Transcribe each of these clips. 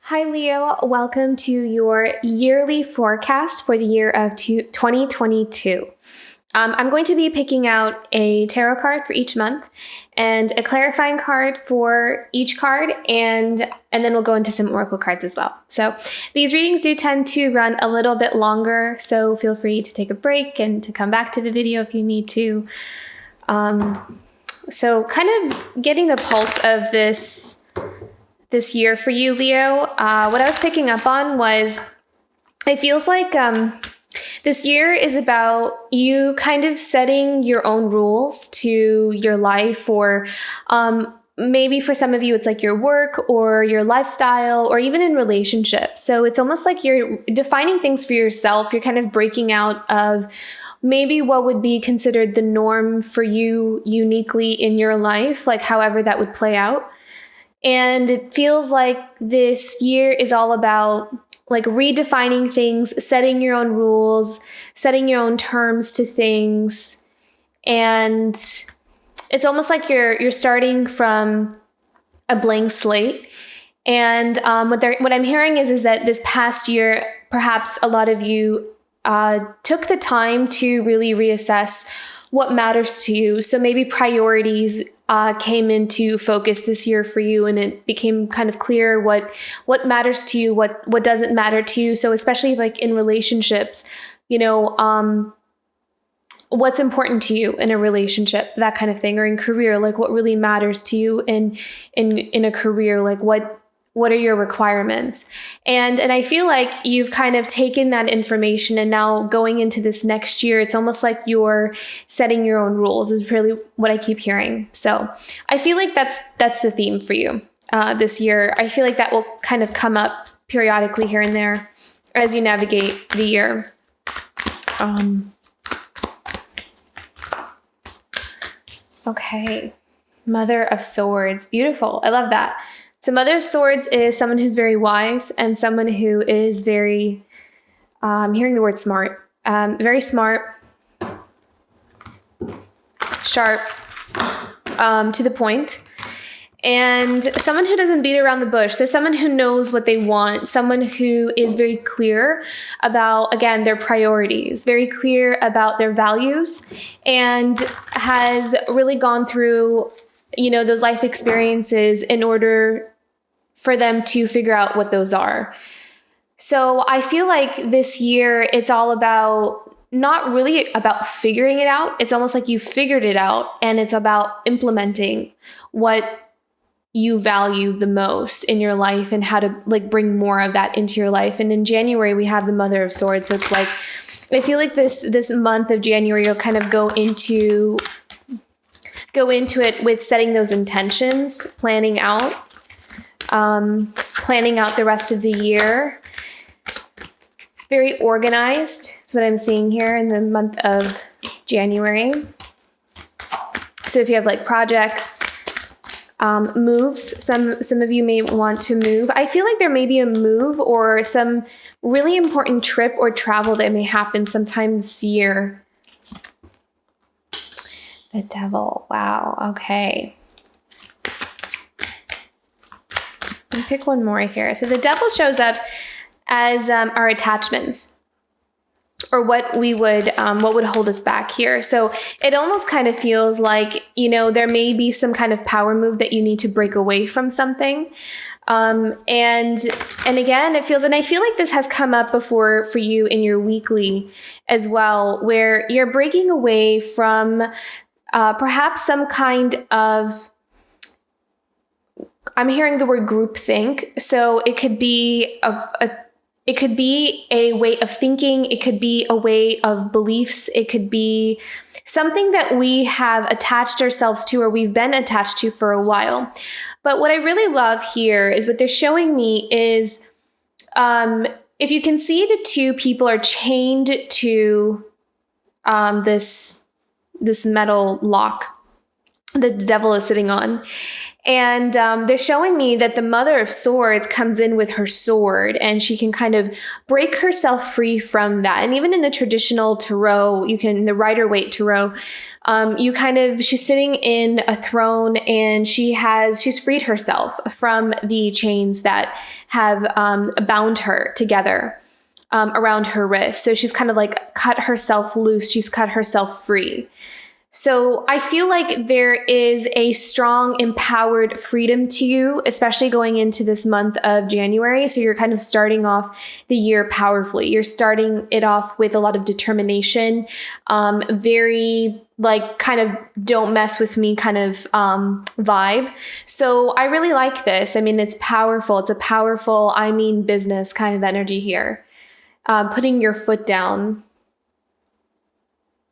Hi Leo, welcome to your yearly forecast for the year of 2022. I'm going to be picking out a tarot card for each month and a clarifying card for each card, and then we'll go into some oracle cards as well. So these readings do tend to run a little bit longer, so feel free to take a break and to come back to the video if you need to. So kind of getting the pulse of this year for you, Leo, what I was picking up on was it feels like this year is about you kind of setting your own rules to your life, or maybe for some of you it's like your work or your lifestyle or even in relationships. So it's almost like you're defining things for yourself. You're kind of breaking out of maybe what would be considered the norm for you uniquely in your life, like however that would play out. And it feels like this year is all about like redefining things, setting your own rules, setting your own terms to things. And it's almost like you're starting from a blank slate. And what I'm hearing is that this past year, perhaps a lot of you took the time to really reassess what matters to you. So maybe priorities came into focus this year for you, and it became kind of clear what matters to you, what doesn't matter to you. So especially like in relationships, what's important to you in a relationship, that kind of thing, or in career, like what really matters to you in a career, like what are your requirements? And I feel like you've kind of taken that information, and now going into this next year, it's almost like you're setting your own rules is really what I keep hearing. So I feel like that's the theme for you this year. I feel like that will kind of come up periodically here and there as you navigate the year. Okay. Mother of Swords. Beautiful. I love that. So Mother of Swords is someone who's very wise and someone who is very, I'm hearing the word smart, very smart, sharp, to the point, and someone who doesn't beat around the bush. So someone who knows what they want, someone who is very clear about, again, their priorities, very clear about their values, and has really gone through those life experiences in order for them to figure out what those are. So I feel like this year, it's all about, not really about figuring it out. It's almost like you figured it out, and it's about implementing what you value the most in your life and how to like bring more of that into your life. And in January, we have the Mother of Swords. So it's like, I feel like this month of January, you'll kind of go into it with setting those intentions, planning out the rest of the year. Very organized is what I'm seeing here in the month of January. So if you have like projects, moves, some of you may want to move. I feel like there may be a move or some really important trip or travel that may happen sometime this year. The Devil. Wow. Okay. Let me pick one more here. So the Devil shows up as our attachments, or what would hold us back here. So it almost kind of feels like, there may be some kind of power move that you need to break away from something. And again, I feel like this has come up before for you in your weekly as well, where you're breaking away from perhaps some kind of, I'm hearing the word groupthink. So it could be a way of thinking. It could be a way of beliefs. It could be something that we have attached ourselves to, or we've been attached to for a while. But what I really love here is what they're showing me is, if you can see, the two people are chained to this metal lock that the Devil is sitting on. And they're showing me that the Mother of Swords comes in with her sword, and she can kind of break herself free from that. And even in the traditional tarot, the Rider-Waite tarot, she's sitting in a throne, and she's freed herself from the chains that have bound her together around her wrist. So she's kind of like cut herself loose. She's cut herself free. So I feel like there is a strong, empowered freedom to you, especially going into this month of January. So you're kind of starting off the year powerfully. You're starting it off with a lot of determination, very like kind of don't mess with me kind of vibe. So I really like this. I mean, it's powerful. It's a powerful, I mean business kind of energy here. Putting your foot down.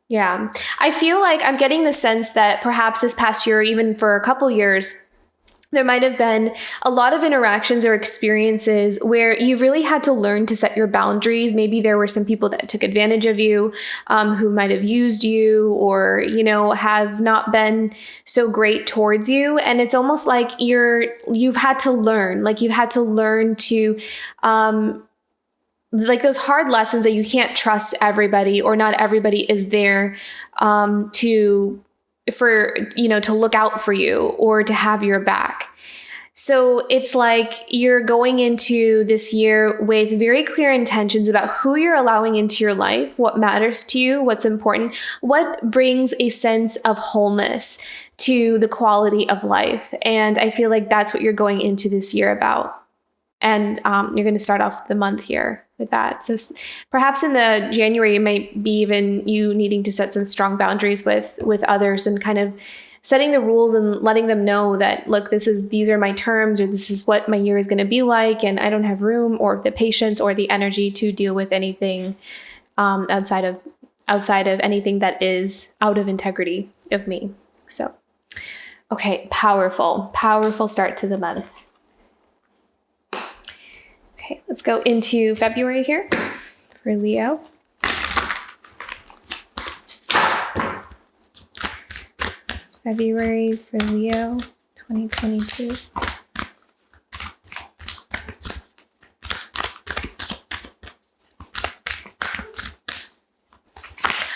Yeah, I feel like I'm getting the sense that perhaps this past year, even for a couple years, there might have been a lot of interactions or experiences where you really had to learn to set your boundaries. Maybe there were some people that took advantage of you, who might have used you or, have not been so great towards you. And it's almost like you've had to learn, to, like those hard lessons that you can't trust everybody, or not everybody is there to look out for you or to have your back. So it's like you're going into this year with very clear intentions about who you're allowing into your life, what matters to you, what's important, what brings a sense of wholeness to the quality of life. And I feel like that's what you're going into this year about. And you're going to start off the month here with that. So perhaps in the January, it might be even you needing to set some strong boundaries with others, and kind of setting the rules and letting them know that, look, these are my terms, or this is what my year is going to be like. And I don't have room or the patience or the energy to deal with anything outside of anything that is out of integrity of me. So, okay. Powerful start to the month. Okay, let's go into February here for Leo. February for Leo, 2022.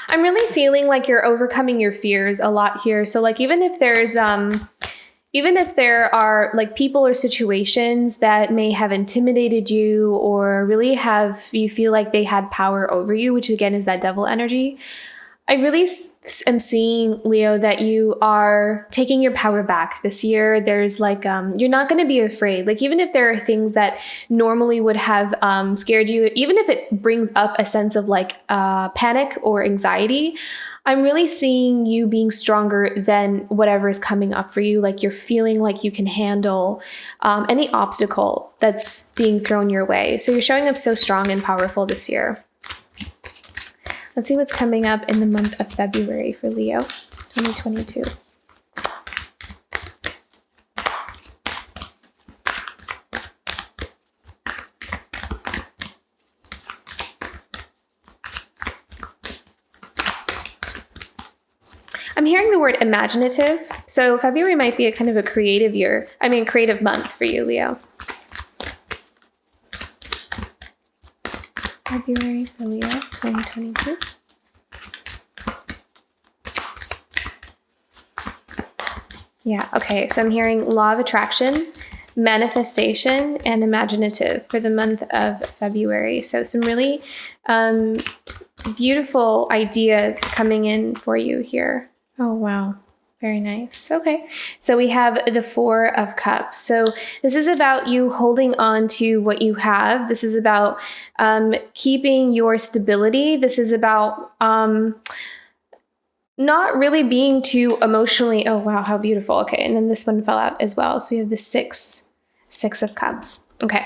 I'm really feeling like you're overcoming your fears a lot here. So like even if there are like people or situations that may have intimidated you or really you feel like they had power over you, which again is that devil energy, I really am seeing, Leo, that you are taking your power back this year. There's like, you're not going to be afraid. Like even if there are things that normally would have scared you, even if it brings up a sense of like panic or anxiety, I'm really seeing you being stronger than whatever is coming up for you. Like you're feeling like you can handle any obstacle that's being thrown your way. So you're showing up so strong and powerful this year. Let's see what's coming up in the month of February for Leo, 2022. I'm hearing the word imaginative. So February might be a kind of a creative month for you, Leo. February for Leo, 2022. Yeah, okay. So I'm hearing law of attraction, manifestation, and imaginative for the month of February. So some really beautiful ideas coming in for you here. Oh, wow. Very nice. Okay. So we have the Four of Cups. So this is about you holding on to what you have. This is about keeping your stability. This is about not really being too emotionally. Oh, wow. How beautiful. Okay. And then this one fell out as well. So we have the Six of Cups. Okay.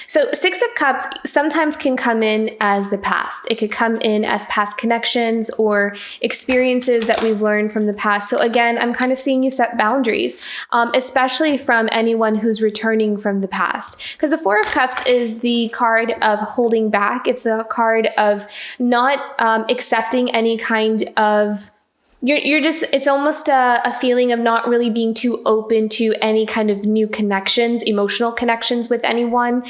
So Six of Cups sometimes can come in as the past. It could come in as past connections or experiences that we've learned from the past. So again, I'm kind of seeing you set boundaries, especially from anyone who's returning from the past. Because the Four of Cups is the card of holding back. It's the card of not accepting any kind of you're just, it's almost a feeling of not really being too open to any kind of new connections, emotional connections with anyone.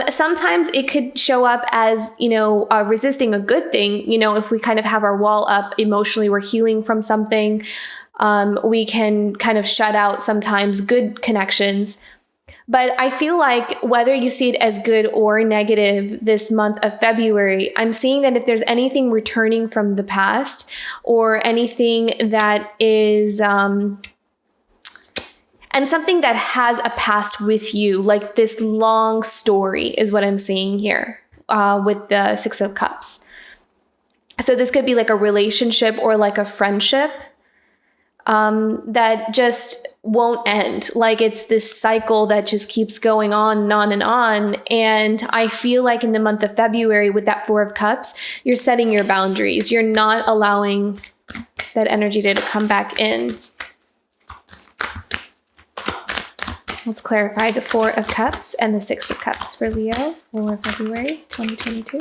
Sometimes it could show up as, resisting a good thing. If we kind of have our wall up emotionally, we're healing from something. We can kind of shut out sometimes good connections. But I feel like whether you see it as good or negative this month of February, I'm seeing that if there's anything returning from the past or anything that is, and something that has a past with you, like this long story is what I'm seeing here with the Six of Cups. So this could be like a relationship or like a friendship that just won't end. Like it's this cycle that just keeps going on and on and on. And I feel like in the month of February with that Four of Cups, you're setting your boundaries. You're not allowing that energy to come back in. Let's clarify the Four of Cups and the Six of Cups for Leo for February 2022.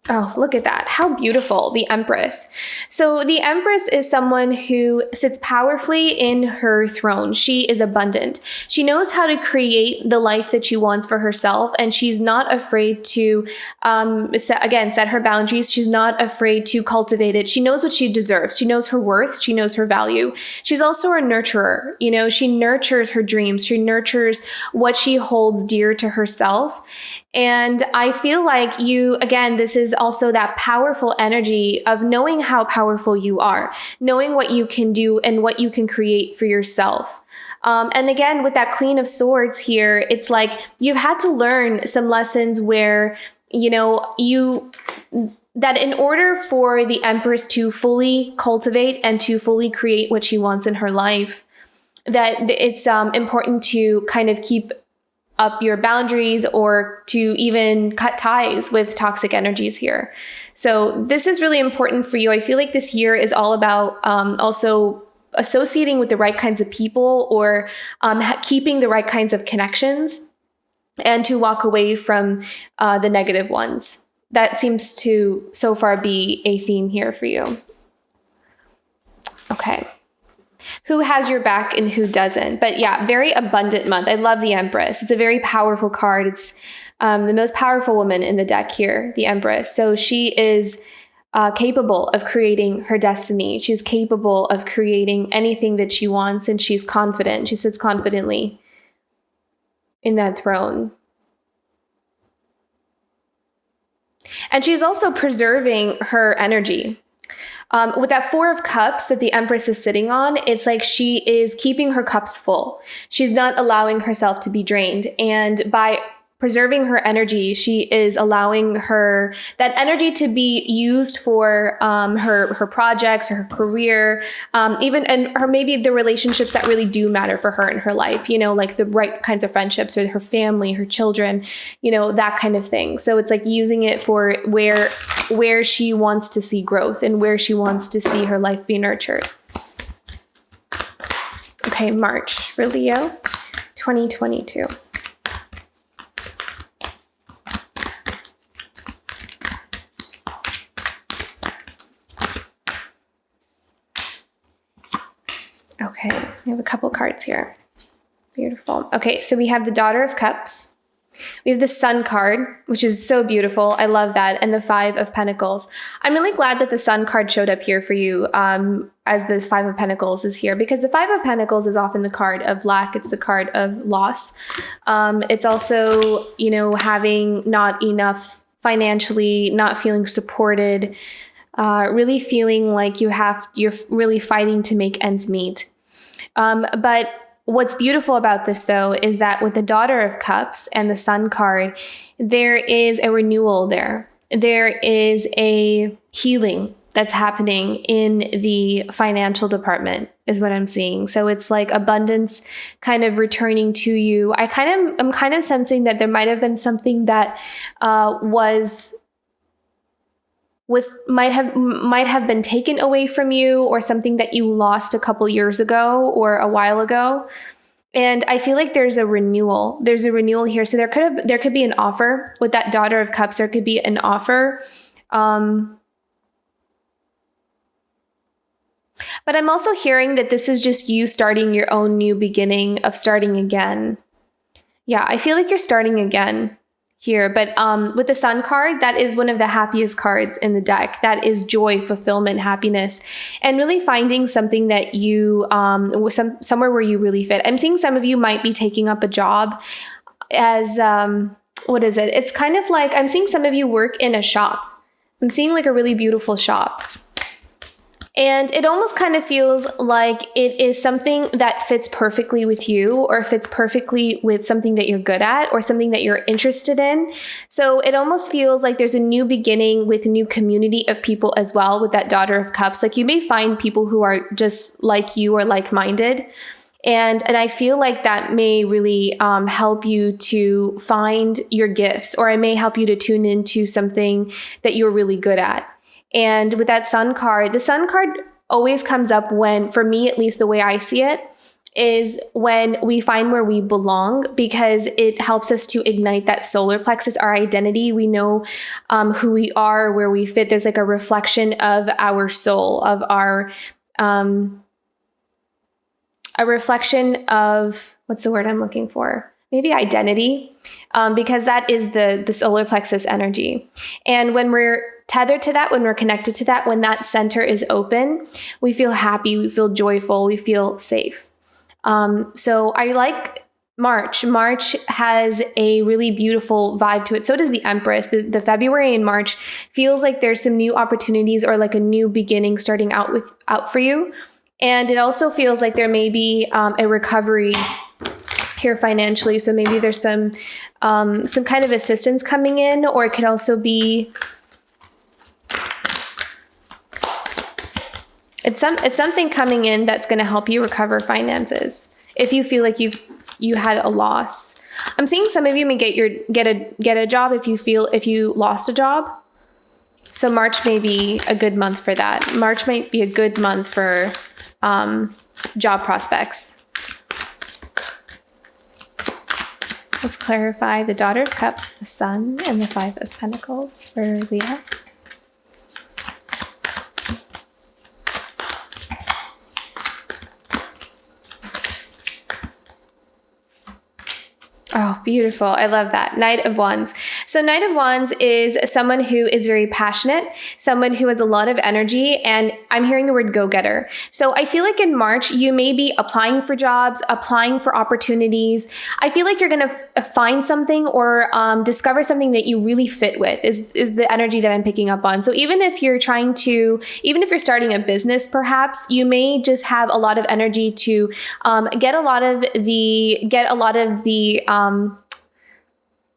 Oh, look at that. How beautiful, the Empress. So the Empress is someone who sits powerfully in her throne. She is abundant. She knows how to create the life that she wants for herself, and she's not afraid to, set her boundaries. She's not afraid to cultivate it. She knows what she deserves. She knows her worth. She knows her value. She's also a nurturer. She nurtures her dreams. She nurtures what she holds dear to herself. And I feel like this is also that powerful energy of knowing how powerful you are, knowing what you can do and what you can create for yourself. And again, with that Queen of Swords here, it's like you've had to learn some lessons where, that in order for the Empress to fully cultivate and to fully create what she wants in her life, that it's important to kind of keep up your boundaries or to even cut ties with toxic energies here. So this is really important for you. I feel like this year is all about also associating with the right kinds of people or keeping the right kinds of connections and to walk away from the negative ones. That seems to so far be a theme here for you. Okay. Who has your back and who doesn't? But yeah, very abundant month. I love the Empress. It's a very powerful card. It's the most powerful woman in the deck here, the Empress. So she is capable of creating her destiny. She's capable of creating anything that she wants, and she's confident. She sits confidently in that throne. And she's also preserving her energy. With that Four of Cups that the Empress is sitting on, it's like she is keeping her cups full. She's not allowing herself to be drained. And by preserving her energy, she is allowing that energy to be used for her projects, her career, maybe the relationships that really do matter for her in her life, like the right kinds of friendships or her family, her children, that kind of thing. So it's like using it for where she wants to see growth and where she wants to see her life be nurtured. Okay, March for Leo, 2022. Okay, we have a couple cards here. Beautiful. Okay, so we have the Daughter of Cups. We have the Sun card, which is so beautiful. I love that. And the Five of Pentacles. I'm really glad that the Sun card showed up here for you as the Five of Pentacles is here, because the Five of Pentacles is often the card of lack. It's the card of loss. It's also, having not enough financially, not feeling supported, really feeling like you're really fighting to make ends meet. But what's beautiful about this, though, is that with the Daughter of Cups and the Sun card, there is a renewal there. There is a healing that's happening in the financial department, is what I'm seeing. So it's like abundance kind of returning to you. I'm kind of sensing that there might have been something that might have been taken away from you, or something that you lost a couple years ago or a while ago. And I feel like there's a renewal. There's a renewal here. So there could be an offer with that Daughter of Cups. There could be an offer But I'm also hearing that this is just you starting your own new beginning of starting again. Yeah, I feel like you're starting again here. But with the Sun card, that is one of the happiest cards in the deck. That is joy, fulfillment, happiness, and really finding something that you, somewhere where you really fit. I'm seeing some of you might be taking up a job as, what is it? It's kind of like, I'm seeing some of you work in a shop. I'm seeing like a really beautiful shop. And it almost kind of feels like it is something that fits perfectly with you, or fits perfectly with something that you're good at, or something that you're interested in. So it almost feels like there's a new beginning with a new community of people as well with that Daughter of Cups. Like you may find people who are just like you or like-minded. And I feel like that may really help you to find your gifts, or it may help you to tune into something that you're really good at. And with that Sun card, the Sun card always comes up when, for me, at least the way I see it, is when we find where we belong, because it helps us to ignite that solar plexus, our identity. We know who we are, where we fit. There's like a reflection of our soul, of our, a reflection of, what's the word I'm looking for? Maybe identity, because that is the solar plexus energy. And when we're tethered to that, when we're connected to that, when that center is open, we feel happy, we feel joyful, we feel safe. So I like March. March has a really beautiful vibe to it. So does the Empress. The February and March feels like there's some new opportunities, or like a new beginning starting out for you. And it also feels like there may be a recovery here financially. So maybe there's some kind of assistance coming in, or it could also be, it's something coming in that's going to help you recover finances if you feel like you had a loss. I'm seeing some of you may get a job if you lost a job. So March may be a good month for that. March might be a good month for job prospects. Let's clarify the Daughter of Cups, the Sun, and the Five of Pentacles for Leo. Oh, beautiful. I love that. Knight of Wands. So Knight of Wands is someone who is very passionate, someone who has a lot of energy, and I'm hearing the word go-getter. So I feel like in March, you may be applying for jobs, applying for opportunities. I feel like you're going to find something, or discover something that you really fit with, is the energy that I'm picking up on. So even if you're starting a business, perhaps you may just have a lot of energy to get a lot of the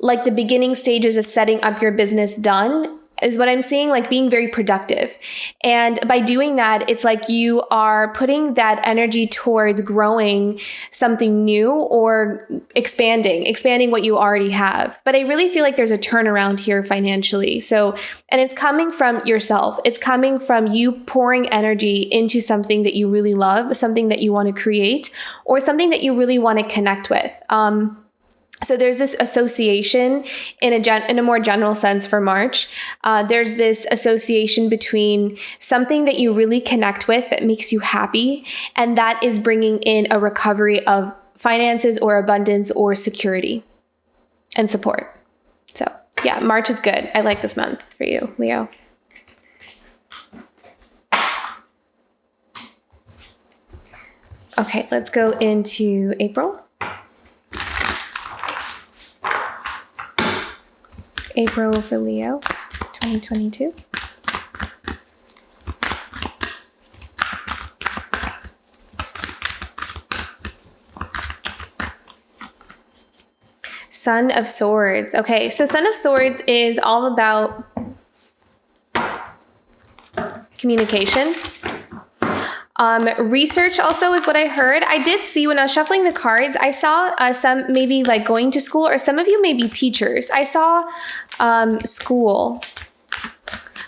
like the beginning stages of setting up your business done, is what I'm seeing, like being very productive. And by doing that, it's like you are putting that energy towards growing something new, or expanding what you already have. But I really feel like there's a turnaround here financially. So, and it's coming from yourself. It's coming from you pouring energy into something that you really love, something that you want to create, or something that you really want to connect with. So there's this association in a more general sense for March. There's this association between something that you really connect with that makes you happy, and that is bringing in a recovery of finances, or abundance, or security and support. So yeah, March is good. I like this month for you, Leo. Okay, let's go into April. April for Leo, 2022. Son of Swords. Okay, so Son of Swords is all about communication. Research also is what I heard. I did see when I was shuffling the cards, I saw some maybe like going to school, or some of you may be teachers. I saw school,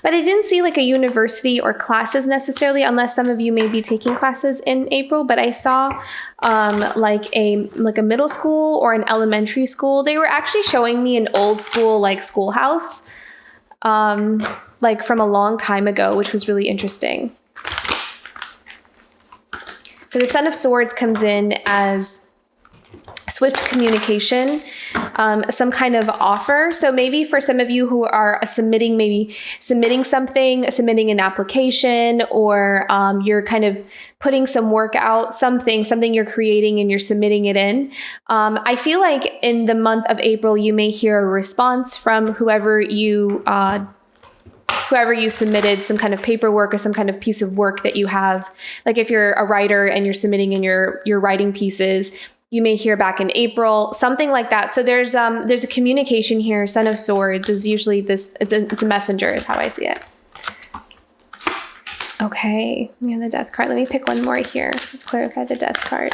but I didn't see like a university or classes necessarily, unless some of you may be taking classes in April. But I saw like a middle school or an elementary school. They were actually showing me an old school, like schoolhouse. like from a long time ago, which was really interesting. So the Son of Swords comes in as swift communication, some kind of offer. So maybe for some of you who are submitting something, submitting an application, or you're kind of putting some work out, something you're creating and you're submitting it in. I feel like in the month of April, you may hear a response from whoever you submitted some kind of paperwork or some kind of piece of work that you have. Like if you're a writer and you're submitting in your writing pieces, you may hear back in April, something like that. So there's a communication here. Son of Swords is usually this, it's a messenger is how I see it. Okay, we have the Death card. Let me pick one more here. Let's clarify the Death card.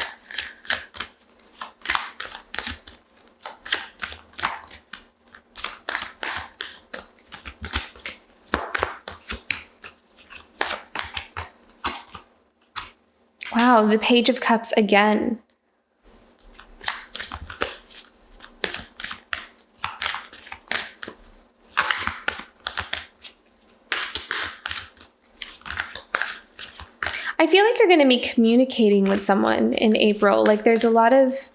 Wow, the Page of Cups again. I feel like you're going to be communicating with someone in April. Like there's a lot of...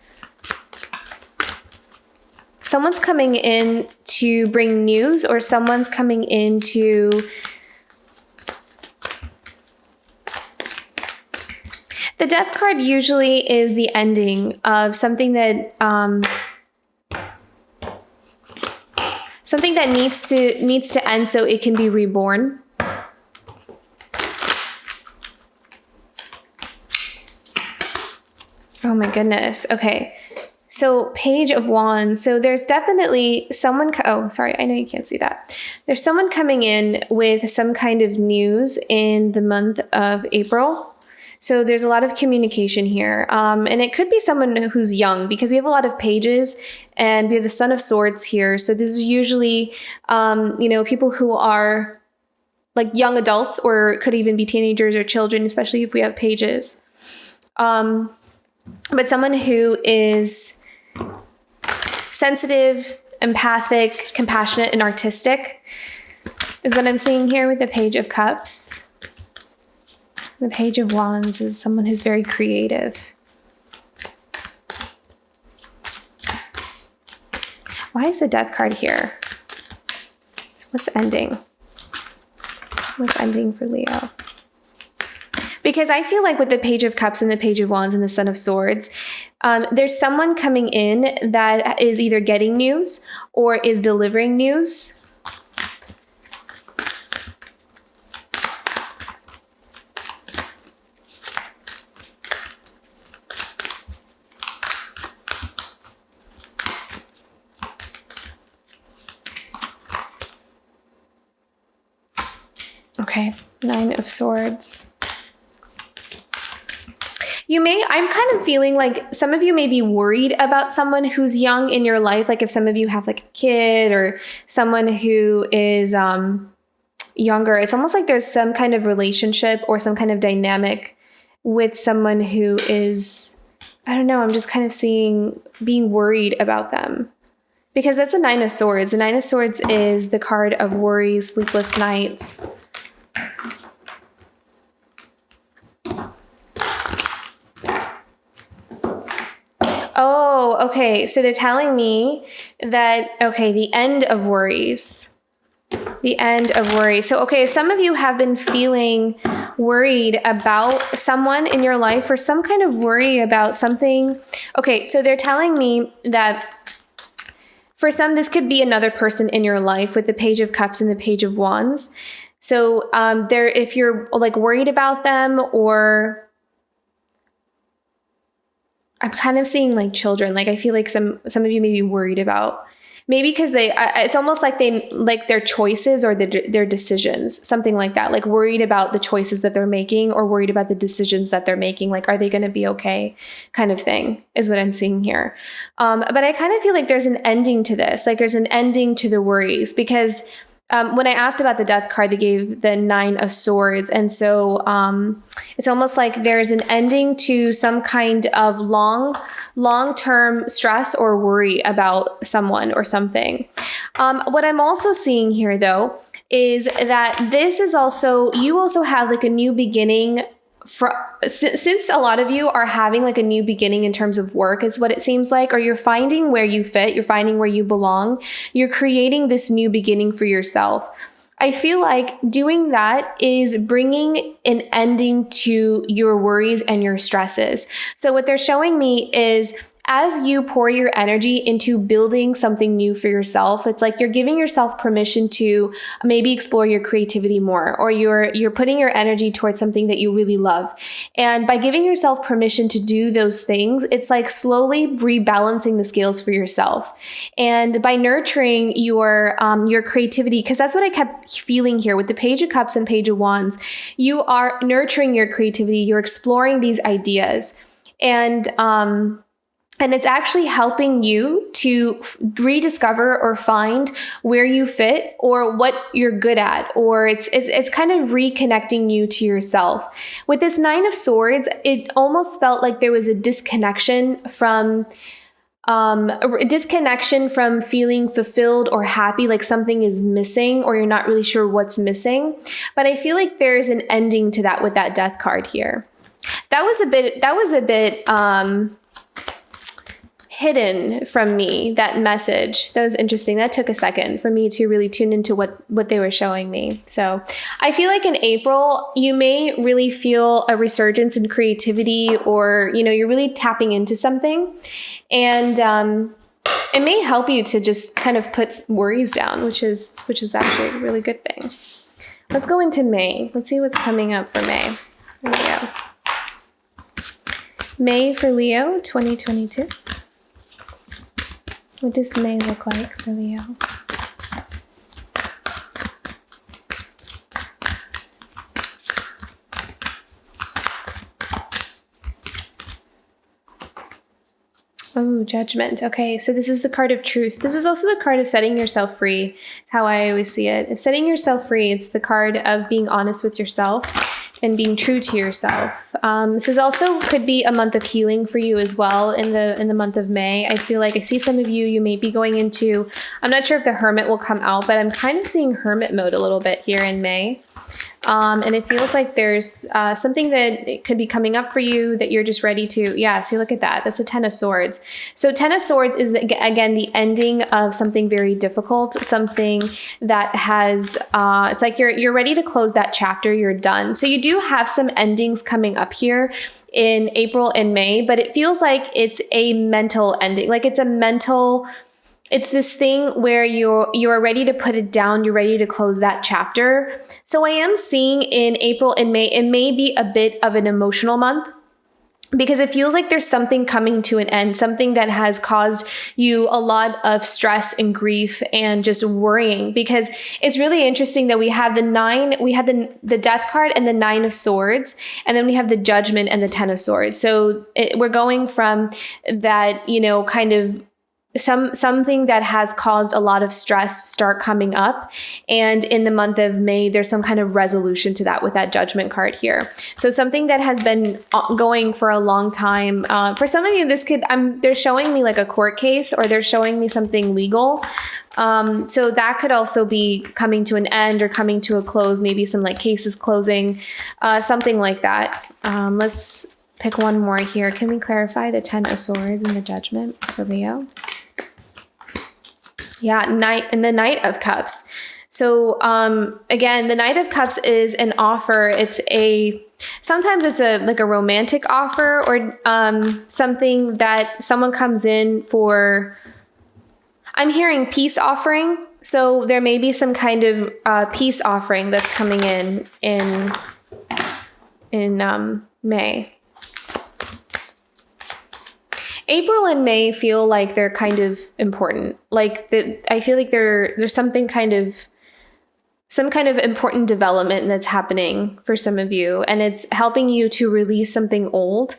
someone's coming in to bring news, or someone's coming in to... The Death card usually is the ending of something that needs to end so it can be reborn. Oh my goodness. Okay. So Page of Wands. So there's definitely someone, oh, sorry. I know you can't see that. There's someone coming in with some kind of news in the month of April. So there's a lot of communication here. And it could be someone who's young, because we have a lot of pages and we have the Son of Swords here. So this is usually, people who are like young adults, or it could even be teenagers or children, especially if we have pages. But someone who is sensitive, empathic, compassionate, and artistic is what I'm seeing here with the Page of Cups. The Page of Wands is someone who's very creative. Why is the Death card here? So what's ending? What's ending for Leo? Because I feel like with the Page of Cups and the Page of Wands and the Son of Swords, there's someone coming in that is either getting news or is delivering news. Okay, Nine of Swords. I'm kind of feeling like some of you may be worried about someone who's young in your life. Like if some of you have like a kid or someone who is younger, it's almost like there's some kind of relationship or some kind of dynamic with someone who is, I don't know, I'm just kind of seeing being worried about them. Because that's a Nine of Swords. The Nine of Swords is the card of worries, sleepless nights. Oh, okay. So they're telling me that, okay, the end of worries. The end of worries. So, okay, some of you have been feeling worried about someone in your life, or some kind of worry about something. Okay, so they're telling me that for some, this could be another person in your life with the Page of Cups and the Page of Wands. So if you're like worried about them, or I'm kind of seeing like children. Like I feel like some of you may be worried about, maybe because it's almost like they like their choices or their decisions, something like that. Like worried about the choices that they're making, or worried about the decisions that they're making. Like, are they going to be okay? Kind of thing is what I'm seeing here. But I kind of feel like there's an ending to this. Like there's an ending to the worries, because when I asked about the Death card, they gave the Nine of Swords. And so it's almost like there's an ending to some kind of long-term stress or worry about someone or something. What I'm also seeing here, though, is that this is also, you also have like a new beginning. Since a lot of you are having like a new beginning in terms of work, it's what it seems like, or you're finding where you fit, you're finding where you belong, you're creating this new beginning for yourself. I feel like doing that is bringing an ending to your worries and your stresses. So what they're showing me is, as you pour your energy into building something new for yourself, it's like you're giving yourself permission to maybe explore your creativity more, or you're putting your energy towards something that you really love. And by giving yourself permission to do those things, it's like slowly rebalancing the scales for yourself. And by nurturing your creativity, because that's what I kept feeling here with the Page of Cups and Page of Wands, you are nurturing your creativity, you're exploring these ideas. And it's actually helping you to rediscover or find where you fit or what you're good at, or it's kind of reconnecting you to yourself. With this Nine of Swords, it almost felt like there was a disconnection from feeling fulfilled or happy, like something is missing or you're not really sure what's missing. But I feel like there's an ending to that with that Death card here. That was a bit hidden from me, that message. That was interesting. That took a second for me to really tune into what they were showing me. So I feel like in April, you may really feel a resurgence in creativity, or, you're really tapping into something. And it may help you to just kind of put worries down, which is actually a really good thing. Let's go into May. Let's see what's coming up for May. There we go. May for Leo, 2022. What does May look like for Leo? Oh, Judgment. Okay, so this is the card of truth. This is also the card of setting yourself free. It's how I always see it. It's setting yourself free. It's the card of being honest with yourself and being true to yourself. This is also could be a month of healing for you as well in the month of May. I feel like I see some of you may be going into, I'm not sure if the Hermit will come out, but I'm kind of seeing Hermit mode a little bit here in May. And it feels like there's something that could be coming up for you that you're just ready to, see, look at that. That's a Ten of Swords. So Ten of Swords is, again, the ending of something very difficult, something that has, it's like you're ready to close that chapter, you're done. So you do have some endings coming up here in April and May, but it feels like it's a mental ending. Like it's this thing where you're ready to put it down. You're ready to close that chapter. So I am seeing in April and May, it may be a bit of an emotional month, because it feels like there's something coming to an end, something that has caused you a lot of stress and grief and just worrying. Because it's really interesting that we have the Death card and the Nine of Swords, and then we have the Judgment and the Ten of Swords. So we're going from that, kind of something that has caused a lot of stress start coming up. And in the month of May, there's some kind of resolution to that with that Judgment card here. So something that has been going for a long time. For some of you, they're showing me like a court case, or they're showing me something legal. So that could also be coming to an end or coming to a close, maybe some like cases closing, something like that. Let's pick one more here. Can we clarify the Ten of Swords and the Judgment for Leo? Yeah, the Knight of Cups. So again, the Knight of Cups is an offer. Sometimes it's like a romantic offer, or something that someone comes in for. I'm hearing peace offering. So there may be some kind of peace offering that's coming in May. April and May feel like they're kind of important. I feel like there's some kind of important development that's happening for some of you, and it's helping you to release something old.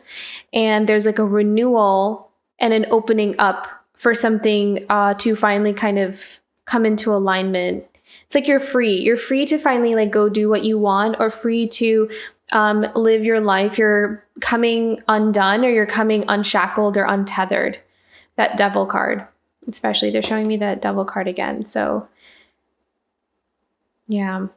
And there's like a renewal and an opening up for something to finally kind of come into alignment. It's like you're free. You're free to finally like go do what you want, or free to live your life. You're coming undone, or you're coming unshackled or untethered. That Devil card, especially, they're showing me that Devil card again. So Yeah.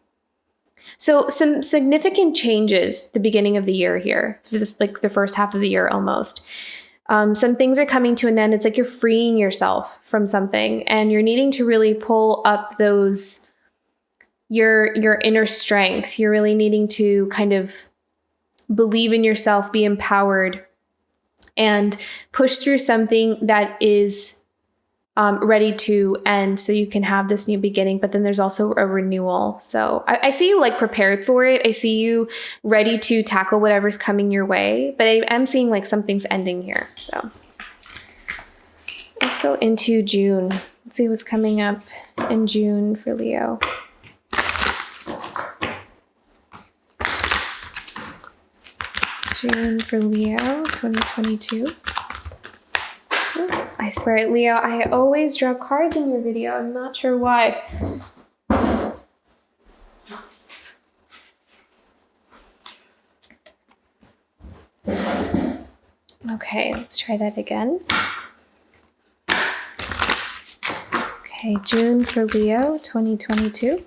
So some significant changes the beginning of the year here, like the first half of the year almost. Some things are coming to an end. It's like you're freeing yourself from something, and you're needing to really pull up those your inner strength. You're really needing to kind of believe in yourself, be empowered, and push through something that is ready to end, so you can have this new beginning. But then there's also a renewal. So I see you like prepared for it. I see you ready to tackle whatever's coming your way. But I am seeing like something's ending here. So let's go into June. Let's see what's coming up in June for Leo. June for Leo, 2022. I swear, Leo, I always draw cards in your video. I'm not sure why. Okay, let's try that again. Okay, June for Leo, 2022.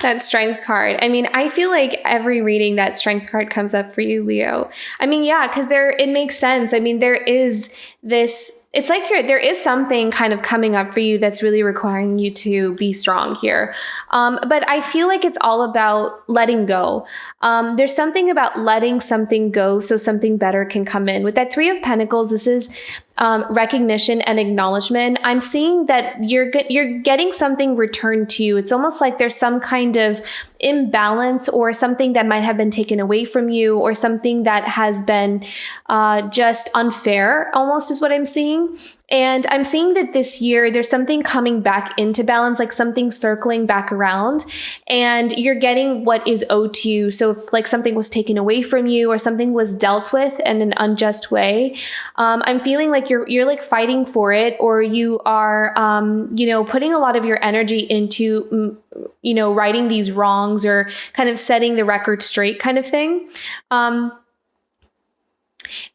That strength card. I mean, I feel like every reading that strength card comes up for you, Leo. I mean, yeah, because it makes sense. I mean, there is this, it's like there is something kind of coming up for you that's really requiring you to be strong here. But I feel like it's all about letting go. There's something about letting something go so something better can come in. With that Three of Pentacles, this is recognition and acknowledgement. I'm seeing that you're getting something returned to you. It's almost like there's some kind of imbalance or something that might have been taken away from you, or something that has been just unfair, almost is what I'm seeing. And I'm seeing that this year there's something coming back into balance, like something circling back around, and you're getting what is owed to you. So if like something was taken away from you or something was dealt with in an unjust way, I'm feeling like you're like fighting for it, or you are, putting a lot of your energy into, righting these wrongs or kind of setting the record straight kind of thing.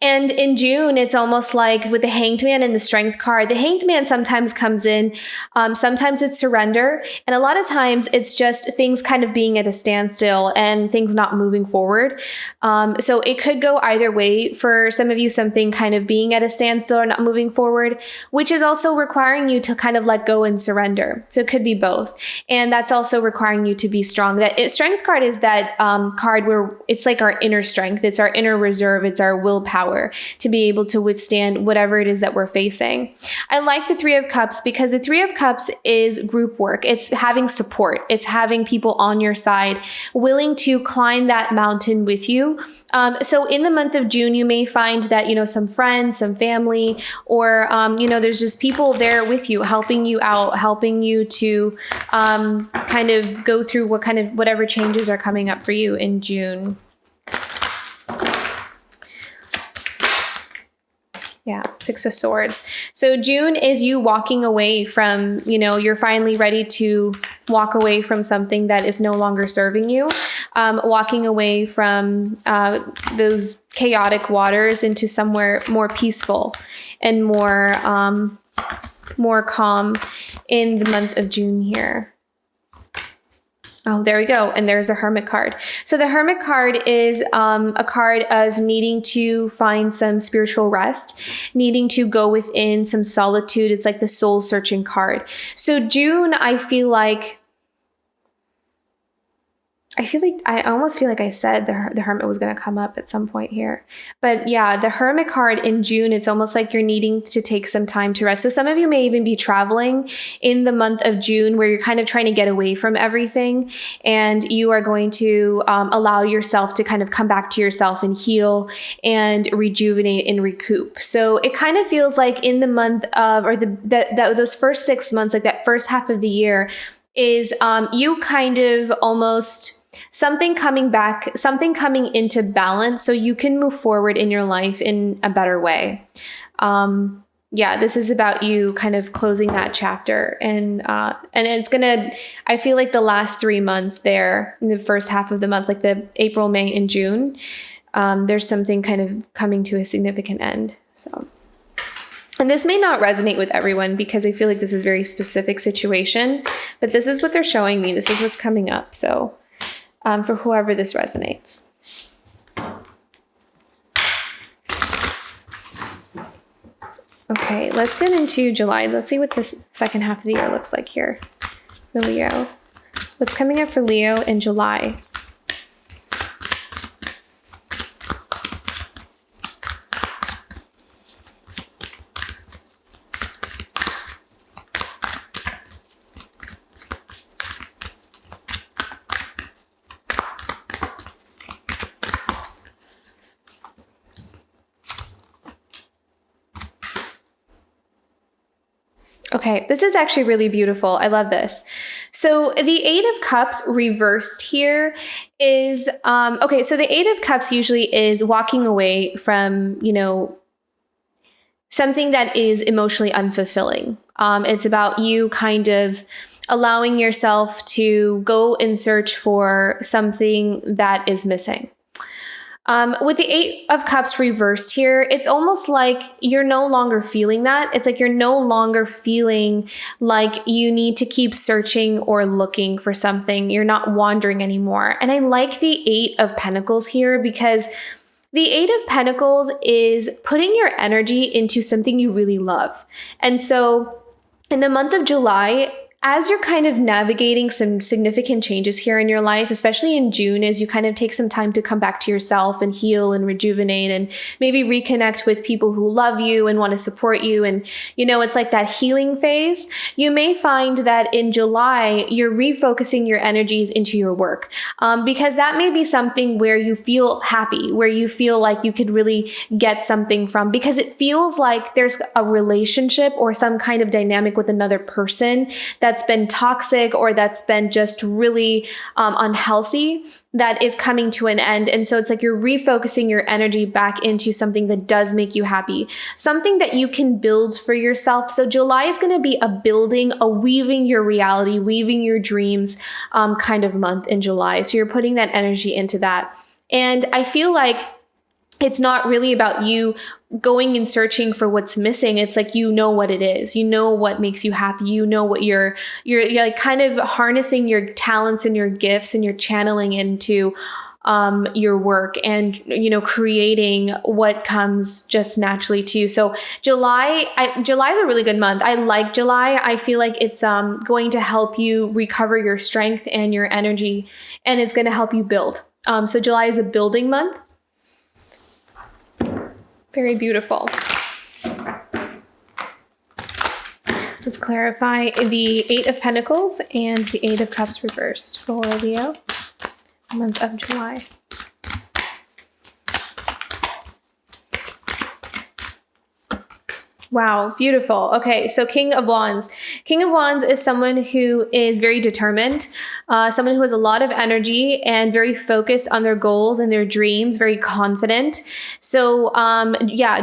And in June, it's almost like with the Hanged Man and the Strength card, the Hanged Man sometimes comes in, sometimes it's surrender, and a lot of times it's just things kind of being at a standstill and things not moving forward. So it could go either way for some of you, something kind of being at a standstill or not moving forward, which is also requiring you to kind of let go and surrender. So it could be both. And that's also requiring you to be strong. Strength card is that card where it's like our inner strength. It's our inner reserve. It's our willpower to be able to withstand whatever it is that we're facing. I like the Three of Cups because the Three of Cups is group work. It's having support. It's having people on your side willing to climb that mountain with you. So in the month of June, you may find that, some friends, some family, or, there's just people there with you, helping you out, helping you to kind of go through whatever changes are coming up for you in June. Yeah, Six of Swords. So June is you walking away from, you're finally ready to walk away from something that is no longer serving you, walking away from those chaotic waters into somewhere more peaceful and more calm in the month of June here. Oh, there we go. And there's the Hermit card. So the Hermit card is a card of needing to find some spiritual rest, needing to go within some solitude. It's like the soul searching card. So June, I almost feel like I said the Hermit was going to come up at some point here. But yeah, the Hermit card in June, it's almost like you're needing to take some time to rest. So some of you may even be traveling in the month of June, where you're kind of trying to get away from everything, and you are going to allow yourself to kind of come back to yourself and heal and rejuvenate and recoup. So it kind of feels like in the month of, or those first 6 months, like that first half of the year, is you kind of almost something coming back, something coming into balance so you can move forward in your life in a better way. yeah, this is about you kind of closing that chapter. And it's gonna, I feel like the last 3 months there, in the first half of the month, like the April, May, and June, there's something kind of coming to a significant end. So, and this may not resonate with everyone because I feel like this is a very specific situation, but this is what they're showing me. This is what's coming up. So for whoever this resonates. Okay, let's get into July. Let's see what this second half of the year looks like here for Leo. What's coming up for Leo in July? Okay, this is actually really beautiful. I love this. So the Eight of Cups reversed here is, okay, so the Eight of Cups usually is walking away from, something that is emotionally unfulfilling. It's about you kind of allowing yourself to go and search for something that is missing. With the Eight of Cups reversed here, it's almost like you're no longer feeling that. It's like you're no longer feeling like you need to keep searching or looking for something. You're not wandering anymore. And I like the Eight of Pentacles here because the Eight of Pentacles is putting your energy into something you really love. And so in the month of July, as you're kind of navigating some significant changes here in your life, especially in June, as you kind of take some time to come back to yourself and heal and rejuvenate and maybe reconnect with people who love you and want to support you. And, it's like that healing phase. You may find that in July, you're refocusing your energies into your work because that may be something where you feel happy, where you feel like you could really get something from, because it feels like there's a relationship or some kind of dynamic with another person that's been toxic or that's been just really unhealthy that is coming to an end. And so it's like you're refocusing your energy back into something that does make you happy, something that you can build for yourself. So July is going to be a building, a weaving your reality, weaving your dreams kind of month in July. So you're putting that energy into that. And I feel like it's not really about you going and searching for what's missing. It's like, what it is, what makes you happy, what you're like kind of harnessing your talents and your gifts and you're channeling into your work and, creating what comes just naturally to you. So July is a really good month. I like July. I feel like it's going to help you recover your strength and your energy, and it's going to help you build. So July is a building month. Very beautiful. Let's clarify the Eight of Pentacles and the Eight of Cups reversed for Leo, month of July. Wow, beautiful. Okay, so King of Wands. King of Wands is someone who is very determined, someone who has a lot of energy and very focused on their goals and their dreams, very confident. So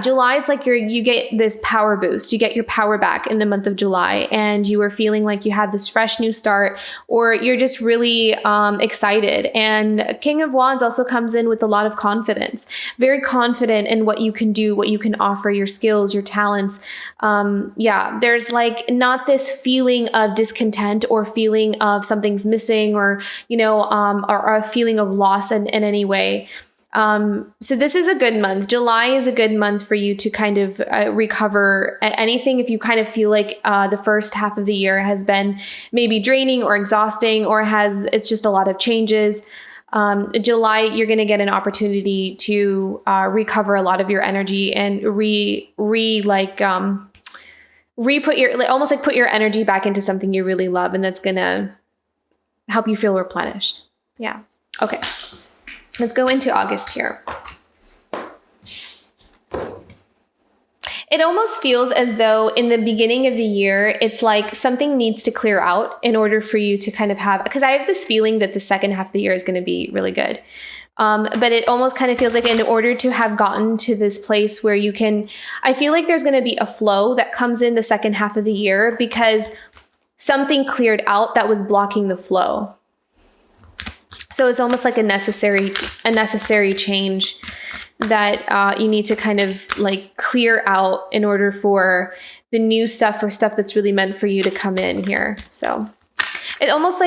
July, it's like you get this power boost. You get your power back in the month of July, and you are feeling like you have this fresh new start, or you're just really excited. And King of Wands also comes in with a lot of confidence, very confident in what you can do, what you can offer, your skills, your talents. There's like not this feeling of discontent or feeling of something's missing or a feeling of loss in any way. So this is a good month. July is a good month for you to kind of recover anything. If you kind of feel like the first half of the year has been maybe draining or exhausting, or it's just a lot of changes. July, you're going to get an opportunity to recover a lot of your energy and put your energy back into something you really love, and that's going to help you feel replenished. Yeah. Okay. Let's go into August here. It almost feels as though in the beginning of the year, it's like something needs to clear out in order for you to kind of because I have this feeling that the second half of the year is going to be really good. But it almost kind of feels like in order to have gotten to this place where you can, I feel like there's going to be a flow that comes in the second half of the year because something cleared out that was blocking the flow. So it's almost like a necessary change that you need to kind of like clear out in order for the new stuff or stuff that's really meant for you to come in here. So it's almost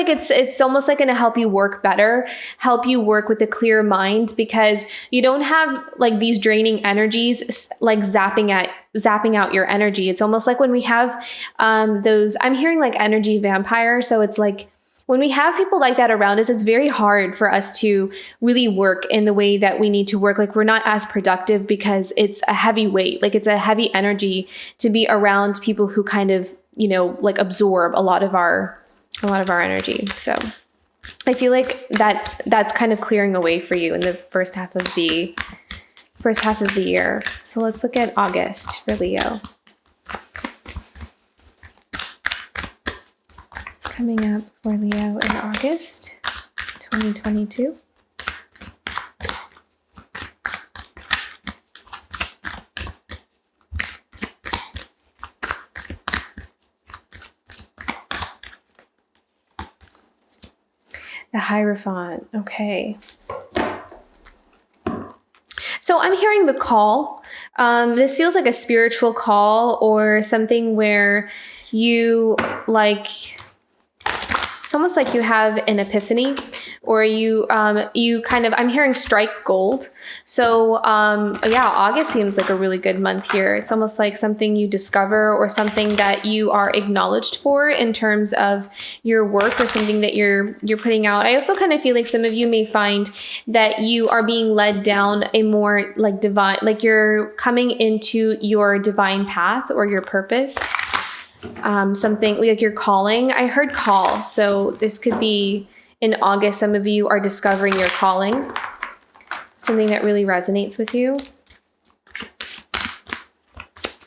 like going to help you work better, help you work with a clear mind, because you don't have like these draining energies like zapping out your energy. It's almost like when we have those, I'm hearing like energy vampire. So it's like when we have people like that around us, it's very hard for us to really work in the way that we need to work. Like we're not as productive because it's a heavy weight. Like it's a heavy energy to be around people who kind of, you know, like absorb a lot of our energy. So I feel like that's kind of clearing away for you in the first half of the year. So let's look at August for Leo. It's coming up for Leo in August 2022. The Hierophant. Okay. So I'm hearing the call. This feels like a spiritual call or something where you like, it's almost like you have an epiphany, or you kind of, I'm hearing strike gold. So yeah, August seems like a really good month here. It's almost like something you discover or something that you are acknowledged for in terms of your work or something that you're putting out. I also kind of feel like some of you may find that you are being led down a more like divine, like you're coming into your divine path or your purpose. Something like your calling. I heard call. So this could be in August, some of you are discovering your calling, something that really resonates with you.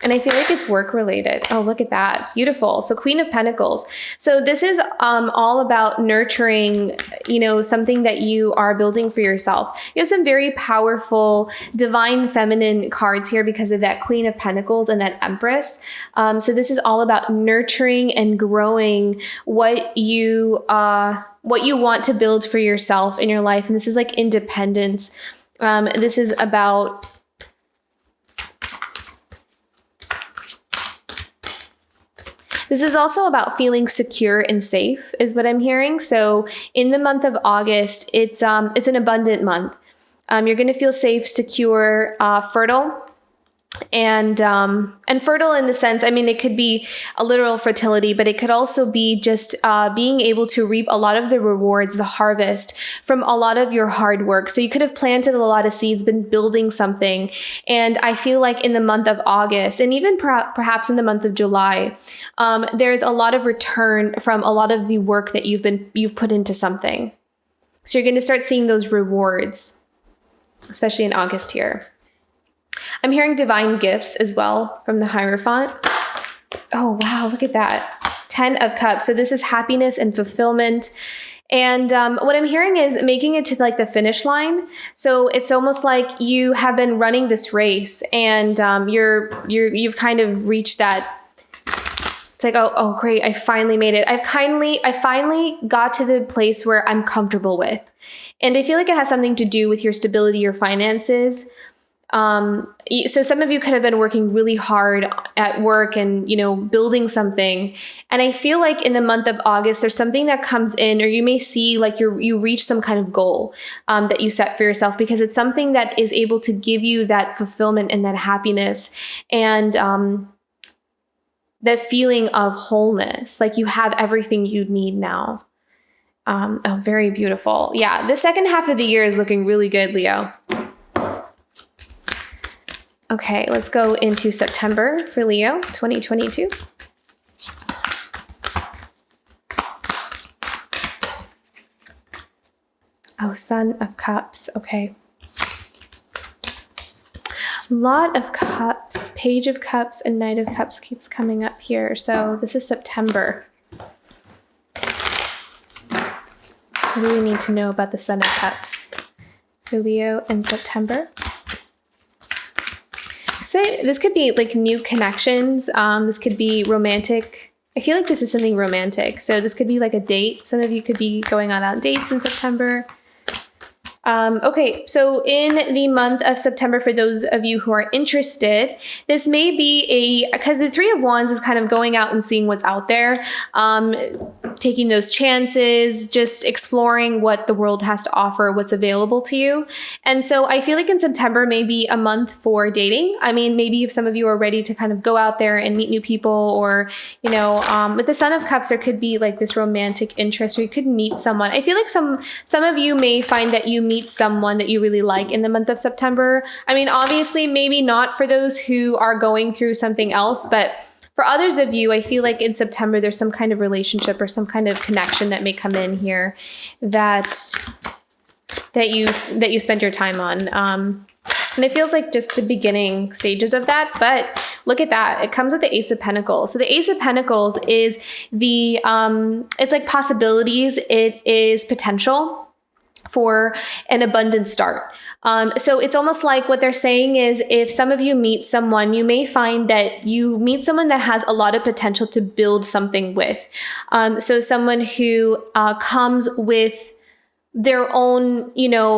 And I feel like it's work related. Oh, look at that. Beautiful. So Queen of Pentacles. So this is all about nurturing, you know, something that you are building for yourself. You have some very powerful divine feminine cards here because of that Queen of Pentacles and that Empress. So this is all about nurturing and growing what you want to build for yourself in your life. And this is like independence. This is about This is also about feeling secure and safe, is what I'm hearing. So in the month of August, it's an abundant month. You're going to feel safe, secure, fertile. And fertile in the sense, I mean, it could be a literal fertility, but it could also be just being able to reap a lot of the rewards, the harvest from a lot of your hard work. So you could have planted a lot of seeds, been building something. And I feel like in the month of August, and even perhaps in the month of July, there's a lot of return from a lot of the work that you've put into something. So you're going to start seeing those rewards, especially in August here. I'm hearing divine gifts as well from the Hierophant. Oh, wow. Look at that. 10 of Cups. So this is happiness and fulfillment. And what I'm hearing is making it to like the finish line. So it's almost like you have been running this race and you've kind of reached that. It's like, oh, great. I finally made it. I finally got to the place where I'm comfortable with. And I feel like it has something to do with your stability, your finances. So some of you could have been working really hard at work and, building something. And I feel like in the month of August, there's something that comes in, or you may see like you reach some kind of goal, that you set for yourself, because it's something that is able to give you that fulfillment and that happiness and, that feeling of wholeness, like you have everything you need now. Oh, very beautiful. Yeah. The second half of the year is looking really good, Leo. Okay, let's go into September for Leo, 2022. Oh, Son of Cups. Okay. Lot of Cups, Page of Cups, and Knight of Cups keeps coming up here. So this is September. What do we need to know about the Son of Cups? for Leo in September. So this could be like new connections. This could be romantic. I feel like this is something romantic. So this could be like a date. Some of you could be going on dates in September. Okay, so in the month of September, for those of you who are interested, this may be because the Three of Wands is kind of going out and seeing what's out there, taking those chances, just exploring what the world has to offer, what's available to you. And so I feel like in September may be a month for dating. I mean, maybe if some of you are ready to kind of go out there and meet new people, or, you know, with the Son of Cups, there could be like this romantic interest, or you could meet someone. I feel like some of you may find that you meet someone that you really like in the month of September. I mean, obviously, maybe not for those who are going through something else, but for others of you, I feel like in September, there's some kind of relationship or some kind of connection that may come in here that you spend your time on. And it feels like just the beginning stages of that. But look at that. It comes with the Ace of Pentacles. So the Ace of Pentacles is it's like possibilities. It is potential for an abundant start. So it's almost like what they're saying is, if some of you meet someone, you may find that you meet someone that has a lot of potential to build something with. So someone who comes with their own,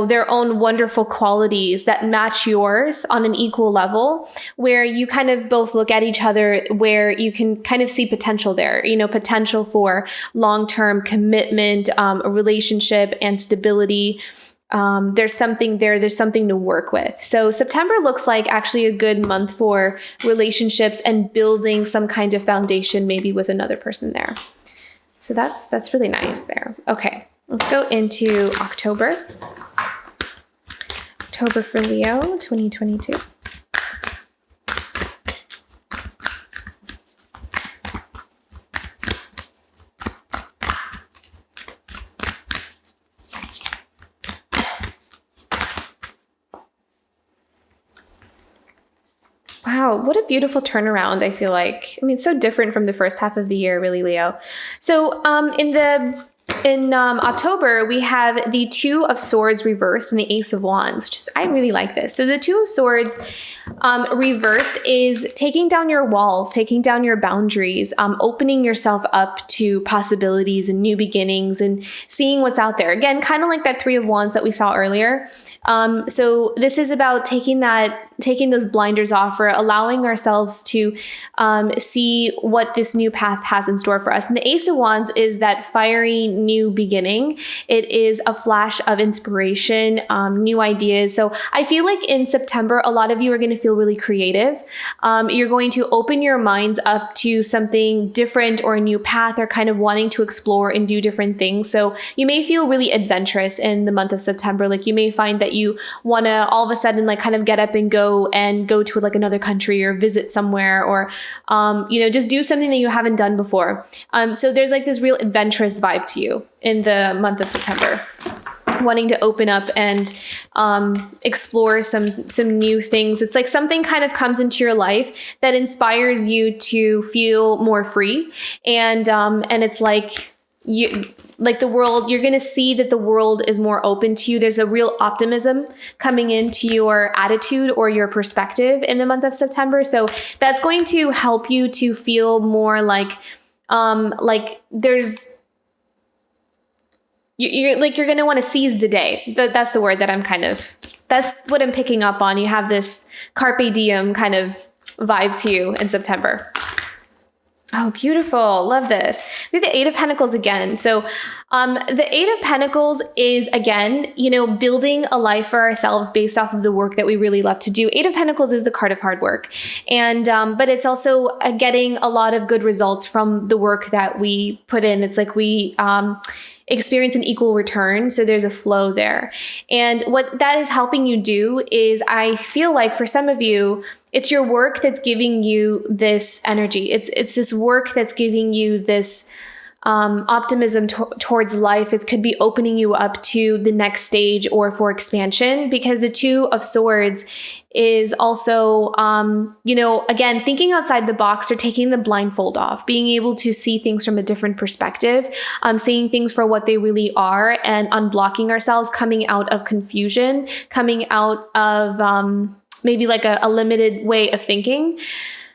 their own wonderful qualities that match yours on an equal level, where you kind of both look at each other, where you can kind of see potential there, potential for long-term commitment, a relationship and stability. There's something there. There's something to work with. So September looks like actually a good month for relationships and building some kind of foundation, maybe with another person there. So that's really nice there. Okay. Let's go into October. October for Leo, 2022. Wow, what a beautiful turnaround, I feel like. I mean, it's so different from the first half of the year, really, Leo. So in October, we have the Two of Swords reversed and the Ace of Wands, which is, I really like this. So the Two of Swords reversed is taking down your walls, taking down your boundaries, opening yourself up to possibilities and new beginnings and seeing what's out there. Again, kind of like that Three of Wands that we saw earlier. So this is about taking those blinders off, or allowing ourselves to see what this new path has in store for us. And the Ace of Wands is that fiery new beginning. It is a flash of inspiration, new ideas. So I feel like in September, a lot of you are going to feel really creative. You're going to open your minds up to something different or a new path, or kind of wanting to explore and do different things. So you may feel really adventurous in the month of September. Like you may find that you want to all of a sudden like kind of get up and go to like another country, or visit somewhere, or just do something that you haven't done before. So there's like this real adventurous vibe to you in the month of September, wanting to open up and explore some new things. It's like something kind of comes into your life that inspires you to feel more free, and it's like the world, you're going to see that the world is more open to you. There's a real optimism coming into your attitude or your perspective in the month of September. So that's going to help you to feel more like there's, you're going to want to seize the day. That's the word that that's what I'm picking up on. You have this carpe diem kind of vibe to you in September. Oh, beautiful. Love this. We have the Eight of Pentacles again. So the Eight of Pentacles is, again, building a life for ourselves based off of the work that we really love to do. Eight of Pentacles is the card of hard work. And but it's also getting a lot of good results from the work that we put in. It's like we experience an equal return. So there's a flow there. And what that is helping you do is, I feel like for some of you, it's your work that's giving you this energy. It's this work that's giving you this optimism towards life. It could be opening you up to the next stage or for expansion, because the Two of Swords is also, again, thinking outside the box or taking the blindfold off, being able to see things from a different perspective, seeing things for what they really are, and unblocking ourselves, coming out of confusion, coming out of maybe like a limited way of thinking.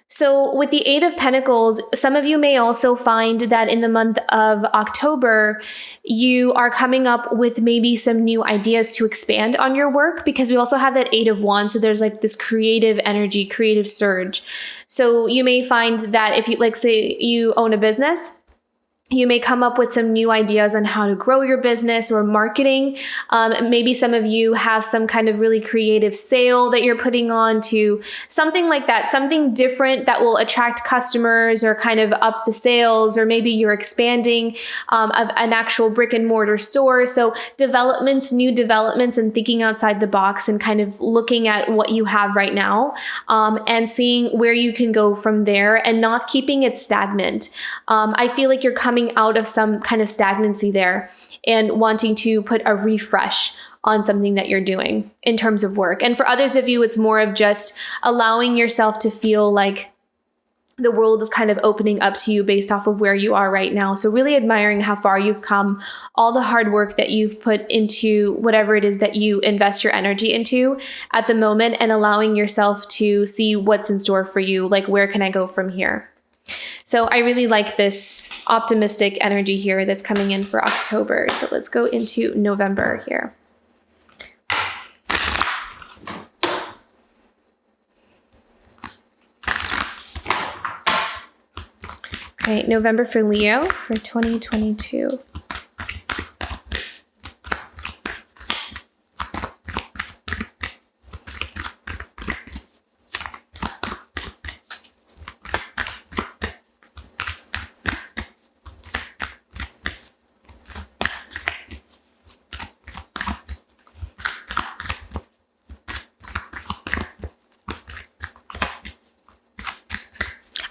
So with the Eight of Pentacles, some of you may also find that in the month of October, you are coming up with maybe some new ideas to expand on your work, because we also have that Eight of Wands. So there's like this creative energy, creative surge. So you may find that if you, like, say you own a business, you may come up with some new ideas on how to grow your business or marketing. Maybe some of you have some kind of really creative sale that you're putting on, to something like that, something different that will attract customers or kind of up the sales, or maybe you're expanding an actual brick and mortar store. So developments, new developments, and thinking outside the box and kind of looking at what you have right now and seeing where you can go from there and not keeping it stagnant. I feel like you're coming out of some kind of stagnancy there and wanting to put a refresh on something that you're doing in terms of work. And for others of you, it's more of just allowing yourself to feel like the world is kind of opening up to you based off of where you are right now. So really admiring how far you've come, all the hard work that you've put into whatever it is that you invest your energy into at the moment, and allowing yourself to see what's in store for you. Like, where can I go from here? So I really like this optimistic energy here that's coming in for October. So let's go into November here. Okay, November for Leo for 2022.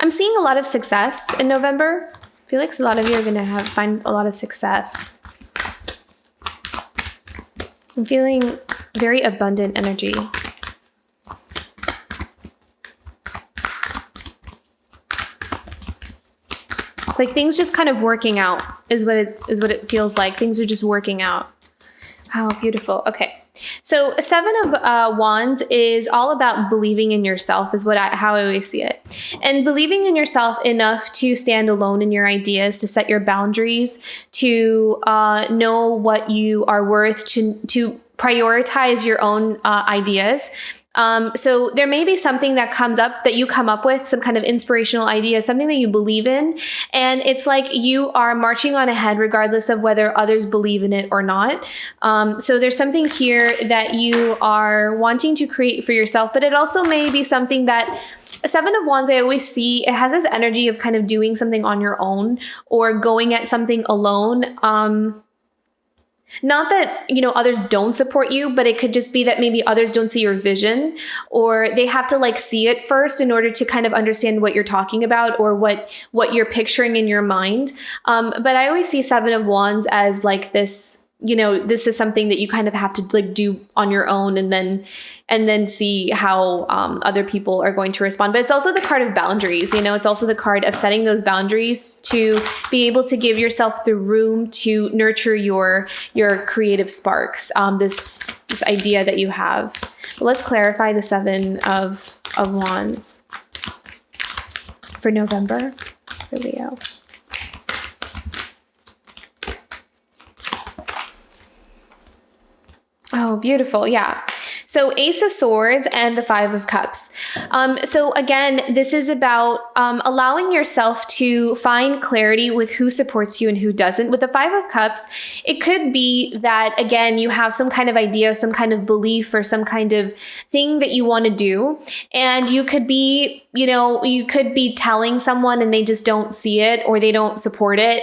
I'm seeing a lot of success in November. I feel like a lot of you are going to find a lot of success. I'm feeling very abundant energy. Like things just kind of working out is what it feels like. Things are just working out. Wow, beautiful. Okay. So Seven of Wands is all about believing in yourself, is how I always see it. And believing in yourself enough to stand alone in your ideas, to set your boundaries, to know what you are worth, to prioritize your own ideas. So there may be something that comes up that you come up with, some kind of inspirational idea, something that you believe in. And it's like you are marching on ahead regardless of whether others believe in it or not. So there's something here that you are wanting to create for yourself, but it also may be something that Seven of Wands, I always see, it has this energy of kind of doing something on your own or going at something alone. Not that, others don't support you, but it could just be that maybe others don't see your vision, or they have to like see it first in order to kind of understand what you're talking about or what you're picturing in your mind. But I always see Seven of Wands as like this, this is something that you kind of have to like do on your own and then see how other people are going to respond. But it's also the card of boundaries. It's also the card of setting those boundaries to be able to give yourself the room to nurture your creative sparks, this idea that you have. But let's clarify the Seven of Wands for November for Leo. Oh, beautiful. Yeah. So Ace of Swords and the Five of Cups. So again, this is about allowing yourself to find clarity with who supports you and who doesn't. With the Five of Cups, it could be that, again, you have some kind of idea, some kind of belief, or some kind of thing that you want to do. And you could be, you could be telling someone and they just don't see it or they don't support it.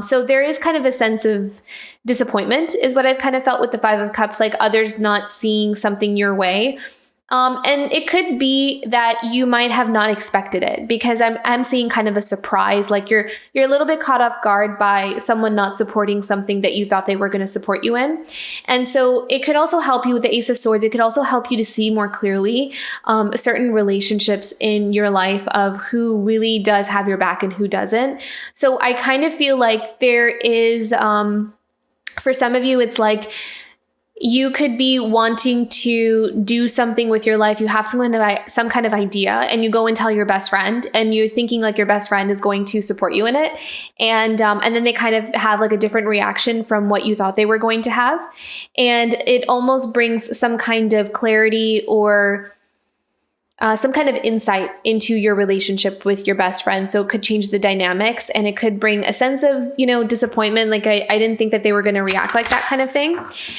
So there is kind of a sense of disappointment is what I've kind of felt with the Five of Cups, like others not seeing something your way. And it could be that you might have not expected it, because I'm seeing kind of a surprise, like you're a little bit caught off guard by someone not supporting something that you thought they were going to support you in. And so it could also help you with the Ace of Swords. It could also help you to see more clearly certain relationships in your life of who really does have your back and who doesn't. So I kind of feel like there is, for some of you, it's like, you could be wanting to do something with your life. You have some kind of idea, and you go and tell your best friend, and you're thinking like your best friend is going to support you in it. And then they kind of have like a different reaction from what you thought they were going to have. And it almost brings some kind of clarity or some kind of insight into your relationship with your best friend. So it could change the dynamics, and it could bring a sense of, disappointment. Like I didn't think that they were going to react like that kind of thing.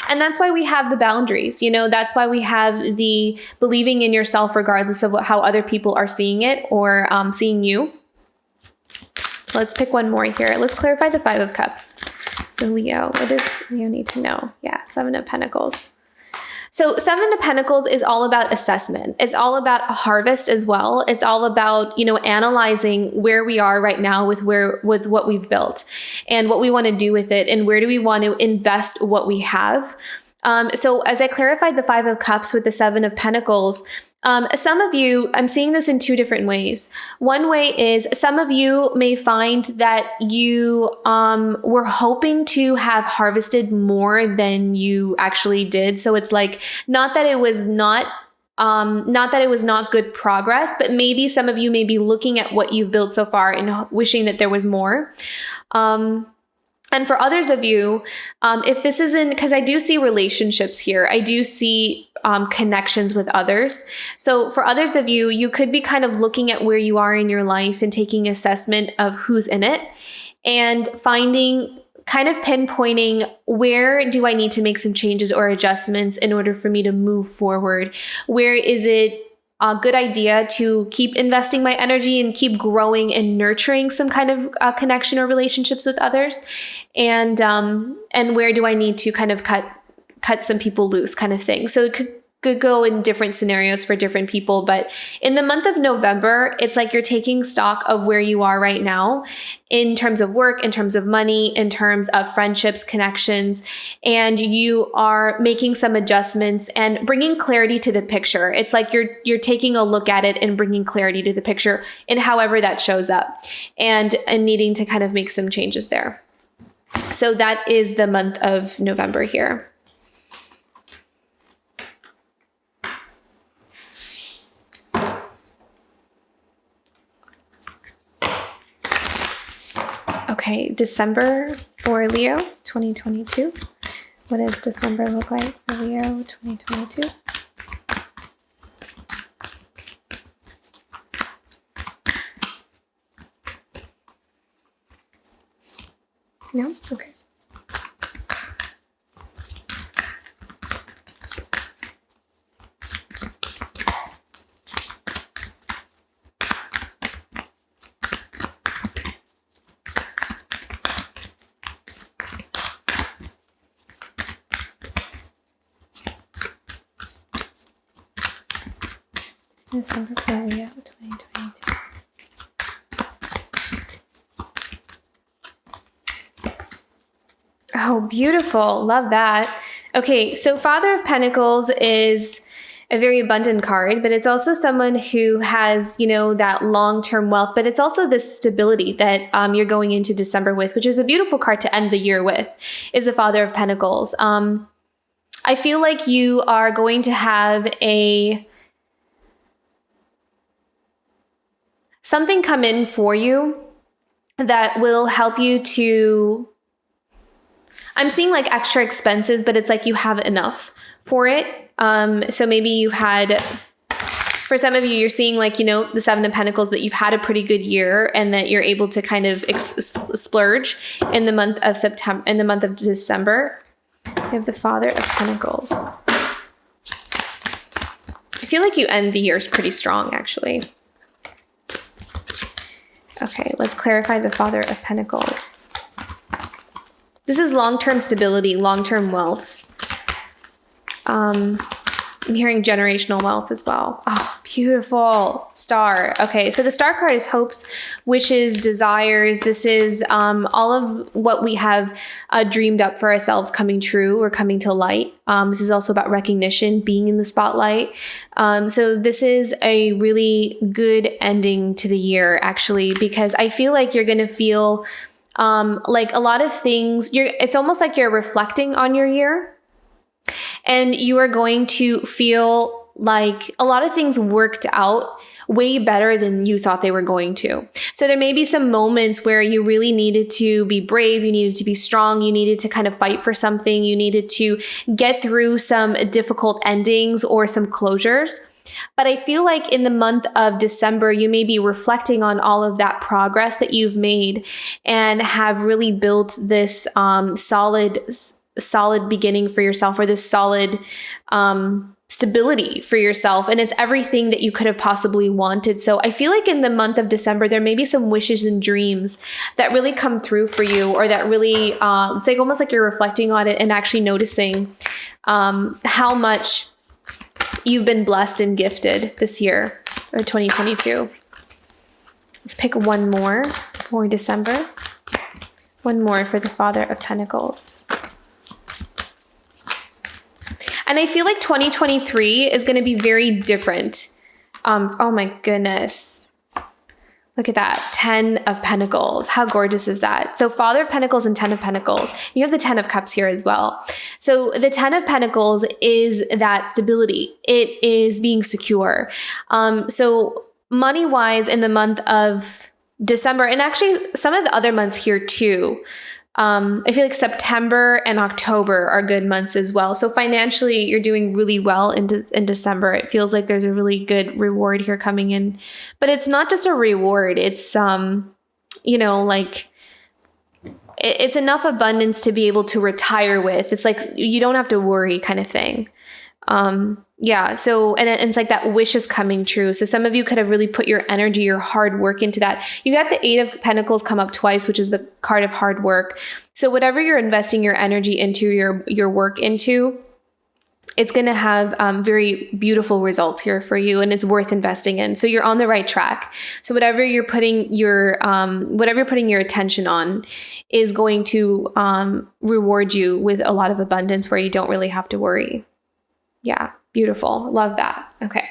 And that's why we have the boundaries, that's why we have the believing in yourself, regardless of how other people are seeing it or seeing you. Let's pick one more here. Let's clarify the 5 of Cups. The Leo, what does Leo need to know? Yeah, 7 of Pentacles. So 7 of Pentacles is all about assessment. It's all about harvest as well. It's all about, analyzing where we are right now with what we've built and what we want to do with it, and where do we want to invest what we have. So as I clarified the 5 of Cups with the 7 of Pentacles, some of you, I'm seeing this in 2 different ways. One way is some of you may find that you were hoping to have harvested more than you actually did. So it's like, not that it was not good progress, but maybe some of you may be looking at what you've built so far and wishing that there was more. And for others of you, if this isn't, because I do see relationships here, I do see connections with others. So for others of you, you could be kind of looking at where you are in your life and taking assessment of who's in it, and kind of pinpointing, where do I need to make some changes or adjustments in order for me to move forward? Where is it a good idea to keep investing my energy and keep growing and nurturing some kind of connection or relationships with others? And where do I need to kind of cut some people loose, kind of thing? So it could go in different scenarios for different people. But in the month of November, it's like you're taking stock of where you are right now in terms of work, in terms of money, in terms of friendships, connections, and you are making some adjustments and bringing clarity to the picture. It's like you're taking a look at it and bringing clarity to the picture in however that shows up, and needing to kind of make some changes there. So that is the month of November here. Okay, December for Leo 2022. What does December look like for Leo 2022? No? Okay. December for Leo 2022. Oh, beautiful. Love that. Okay, so Father of Pentacles is a very abundant card, but it's also someone who has, that long-term wealth, but it's also this stability that you're going into December with, which is a beautiful card to end the year with, is the Father of Pentacles. I feel like you are going to have something come in for you that will help you to, I'm seeing like extra expenses, but it's like you have enough for it. So maybe you had, for some of you, you're seeing like, the 7 of Pentacles, that you've had a pretty good year and that you're able to kind of splurge in the month of December. We have the Father of Pentacles. I feel like you end the years pretty strong, actually. Okay, let's clarify the Father of Pentacles. This is long-term stability, long-term wealth. I'm hearing generational wealth as well. Oh, beautiful. Star. Okay, so the star card is hopes, wishes, desires. This is all of what we have dreamed up for ourselves coming true or coming to light. This is also about recognition, being in the spotlight. So this is a really good ending to the year, actually, because I feel like you're going to feel like a lot of things. It's almost like you're reflecting on your year. And you are going to feel like a lot of things worked out way better than you thought they were going to. So there may be some moments where you really needed to be brave, you needed to be strong, you needed to kind of fight for something, you needed to get through some difficult endings or some closures. But I feel like in the month of December, you may be reflecting on all of that progress that you've made and have really built this solid beginning for yourself, or this solid stability for yourself. And it's everything that you could have possibly wanted. So I feel like in the month of December, there may be some wishes and dreams that really come through for you, or that really, it's like almost like you're reflecting on it and actually noticing how much you've been blessed and gifted this year, or 2022. Let's pick one more for December. One more for the Father of Pentacles. And I feel like 2023 is going to be very different. Oh my goodness. Look at that. 10 of Pentacles. How gorgeous is that? So Father of Pentacles and 10 of Pentacles. You have the 10 of Cups here as well. So the 10 of Pentacles is that stability. It is being secure. So money-wise in the month of December, and actually some of the other months here too, I feel like September and October are good months as well. So financially, you're doing really well in December. It feels like there's a really good reward here coming in. But it's not just a reward. It's, like it's enough abundance to be able to retire with. It's like you don't have to worry kind of thing. Yeah. So, and it's like that wish is coming true. So some of you could have really put your energy, your hard work into that. You got the 8 of Pentacles come up twice, which is the card of hard work. So whatever you're investing your energy into, your work into, it's going to have very beautiful results here for you, and it's worth investing in. So you're on the right track. So whatever you're putting your attention on is going to reward you with a lot of abundance where you don't really have to worry. Yeah, beautiful. Love that. Okay.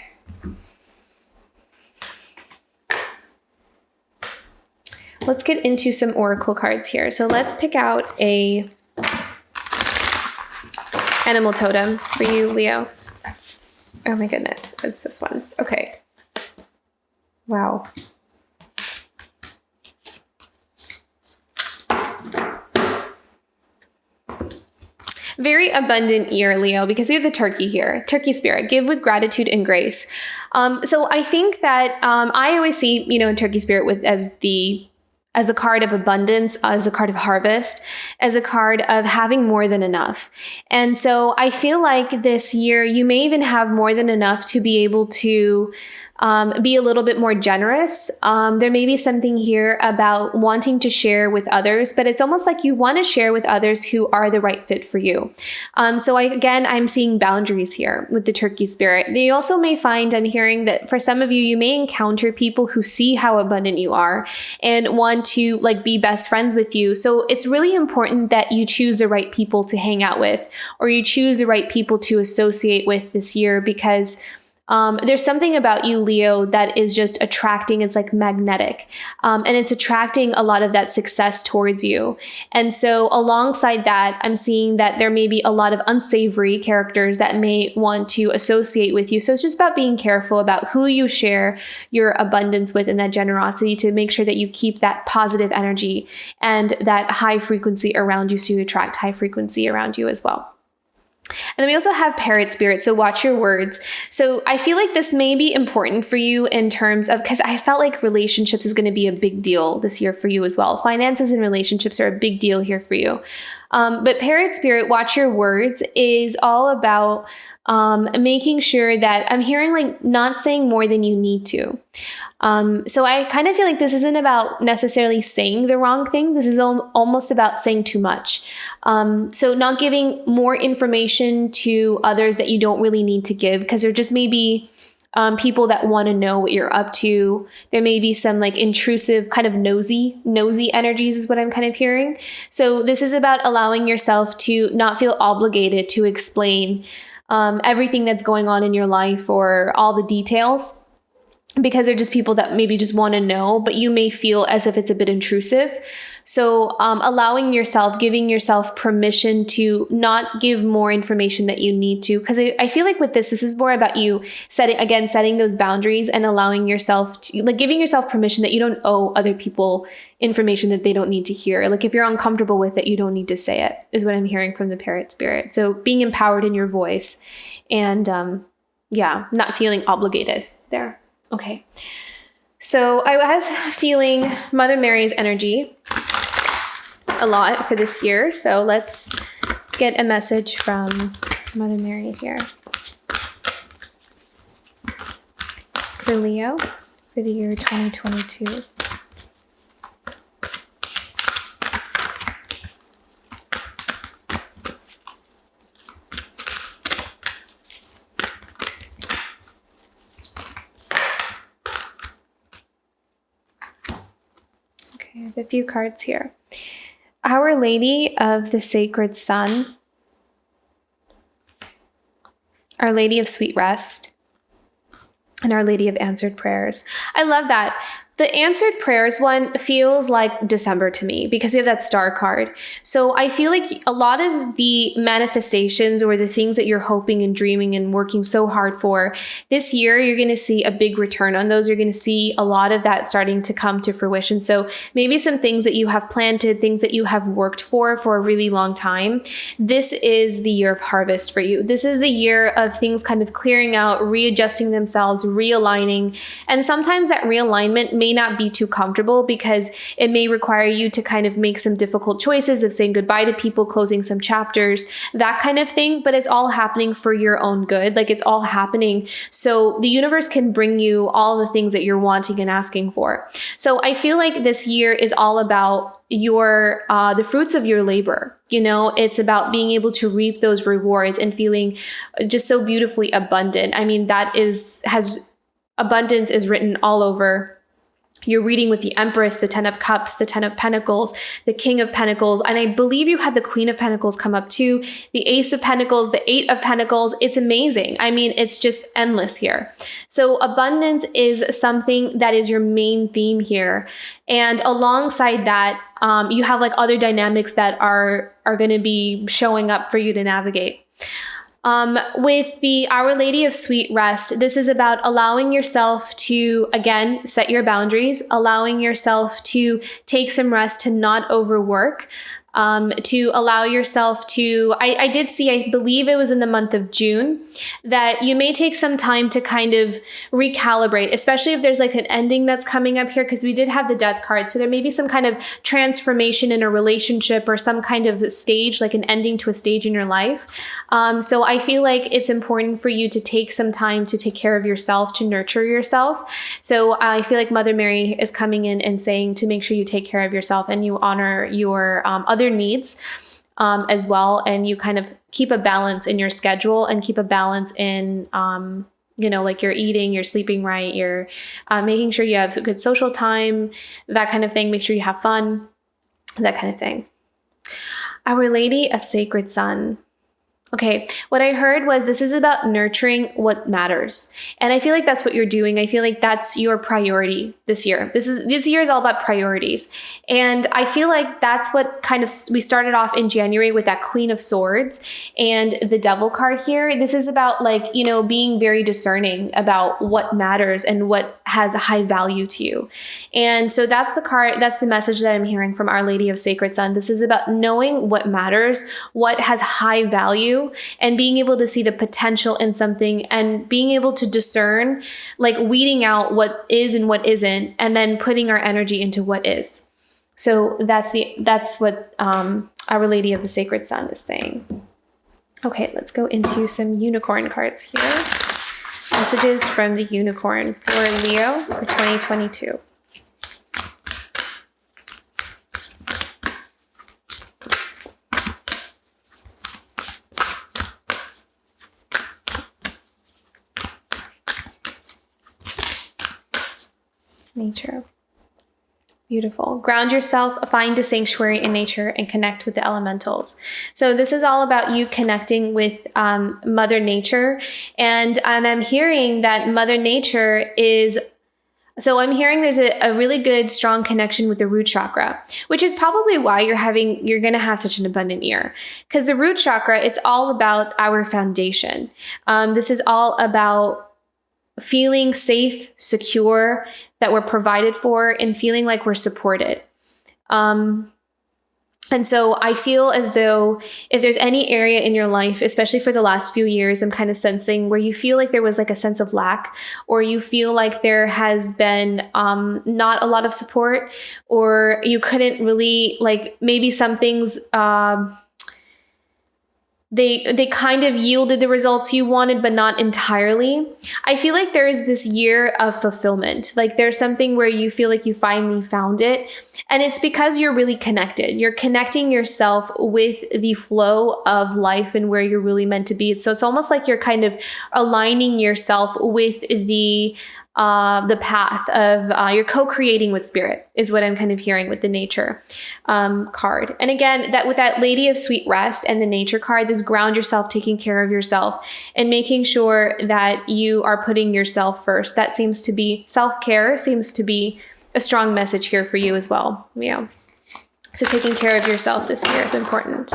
Let's get into some oracle cards here. So let's pick out a animal totem for you, Leo. Oh my goodness, it's this one. Okay. Wow. Very abundant year, Leo, because we have the turkey here. Turkey spirit, give with gratitude and grace. So I think that I always see, turkey spirit as the card of abundance, as a card of harvest, as a card of having more than enough. And so I feel like this year you may even have more than enough to be able to be a little bit more generous. There may be something here about wanting to share with others, but it's almost like you want to share with others who are the right fit for you. So I'm seeing boundaries here with the turkey spirit. You also may find, I'm hearing that for some of you, you may encounter people who see how abundant you are and want to be best friends with you. So it's really important that you choose the right people to hang out with, or you choose the right people to associate with this year, because there's something about you, Leo, that is just attracting. It's like magnetic. And it's attracting a lot of that success towards you. And so alongside that, I'm seeing that there may be a lot of unsavory characters that may want to associate with you. So it's just about being careful about who you share your abundance with and that generosity, to make sure that you keep that positive energy and that high frequency around you, so you attract high frequency around you as well. And then we also have parrot spirit. So watch your words. So I feel like this may be important for you in terms of, because I felt like relationships is going to be a big deal this year for you as well. Finances and relationships are a big deal here for you. But Parrot Spirit, watch your words, is all about making sure that I'm hearing like not saying more than you need to. So I kind of feel like this isn't about necessarily saying the wrong thing. This is almost about saying too much. So not giving more information to others that you don't really need to give, because there just may be people that want to know what you're up to. There may be some like intrusive, kind of nosy energies is what I'm kind of hearing. So this is about allowing yourself to not feel obligated to explain everything that's going on in your life or all the details, because they're just people that maybe just want to know, but you may feel as if it's a bit intrusive. So allowing yourself, giving yourself permission to not give more information that you need to. Because I feel like with this is more about you setting those boundaries and allowing yourself to, like, giving yourself permission that you don't owe other people information that they don't need to hear. Like if you're uncomfortable with it, you don't need to say it, is what I'm hearing from the Parrot Spirit. So being empowered in your voice and not feeling obligated there. Okay. So I was feeling Mother Mary's energy a lot for this year. So let's get a message from Mother Mary here for Leo for the year 2022. Okay, I have a few cards here. Our Lady of the Sacred Sun, Our Lady of Sweet Rest, and Our Lady of Answered Prayers. I love that. The answered prayers one feels like December to me because we have that star card. So I feel like a lot of the manifestations or the things that you're hoping and dreaming and working so hard for this year, you're going to see a big return on those. You're going to see a lot of that starting to come to fruition. So maybe some things that you have planted, things that you have worked for a really long time. This is the year of harvest for you. This is the year of things kind of clearing out, readjusting themselves, realigning. And sometimes that realignment may not be too comfortable because it may require you to kind of make some difficult choices of saying goodbye to people, closing some chapters, that kind of thing. But it's all happening for your own good. Like it's all happening so the universe can bring you all the things that you're wanting and asking for. So I feel like this year is all about your the fruits of your labor. You know, it's about being able to reap those rewards and feeling just so beautifully abundant. I mean, abundance is written all over. You're reading with the Empress, the 10 of Cups, the 10 of Pentacles, the King of Pentacles, and I believe you had the Queen of Pentacles come up too, the Ace of Pentacles, the 8 of Pentacles. It's amazing. I mean, it's just endless here. So abundance is something that is your main theme here. And alongside that, you have like other dynamics that are going to be showing up for you to navigate. With the Our Lady of Sweet Rest, this is about allowing yourself to, again, set your boundaries, allowing yourself to take some rest, to not overwork, to allow yourself to, I did see, I believe it was in the month of June, that you may take some time to kind of recalibrate, especially if there's like an ending that's coming up here, because we did have the Death card. So there may be some kind of transformation in a relationship or some kind of stage, like an ending to a stage in your life. So I feel like it's important for you to take some time to take care of yourself, to nurture yourself. So I feel like Mother Mary is coming in and saying to make sure you take care of yourself and you honor your other needs as well, and you kind of keep a balance in your schedule and keep a balance in like you're eating, you're sleeping right, you're making sure you have good social time, that kind of thing. Make sure you have fun, that kind of thing. Our Lady of Sacred Sun. Okay, what I heard was this is about nurturing what matters. And I feel like that's what you're doing. I feel like that's your priority this year. This year is all about priorities. And I feel like that's what kind of, we started off in January with that Queen of Swords and the Devil card here. This is about being very discerning about what matters and what has a high value to you. And so that's the card, that's the message that I'm hearing from Our Lady of Sacred Sun. This is about knowing what matters, what has high value, and being able to see the potential in something and being able to discern, like weeding out what is and what isn't, and then putting our energy into what is. So that's what Our Lady of the Sacred Sun is saying. Okay, let's go into some unicorn cards here. Messages from the unicorn for Leo for 2022. Nature. Beautiful. Ground yourself, find a sanctuary in nature, and connect with the elementals. So this is all about you connecting with Mother Nature. And I'm hearing that Mother Nature is... So I'm hearing there's a really good, strong connection with the root chakra, which is probably why you're going to have such an abundant year. Because the root chakra, it's all about our foundation. This is all about feeling safe, secure, that we're provided for, and feeling like we're supported. And so I feel as though if there's any area in your life, especially for the last few years, I'm kind of sensing where you feel like there was like a sense of lack, or you feel like there has been not a lot of support, or you couldn't really, like, maybe some things, they kind of yielded the results you wanted, but not entirely. I feel like there is this year of fulfillment. Like there's something where you feel like you finally found it. And it's because you're really connected. You're connecting yourself with the flow of life and where you're really meant to be. So it's almost like you're kind of aligning yourself with the path of you're co-creating with spirit is what I'm kind of hearing with the nature card. And again, that with that Lady of Sweet Rest and the nature card, this ground yourself, taking care of yourself and making sure that you are putting yourself first. That seems to be self-care, seems to be a strong message here for you as well. Yeah. So taking care of yourself this year is important.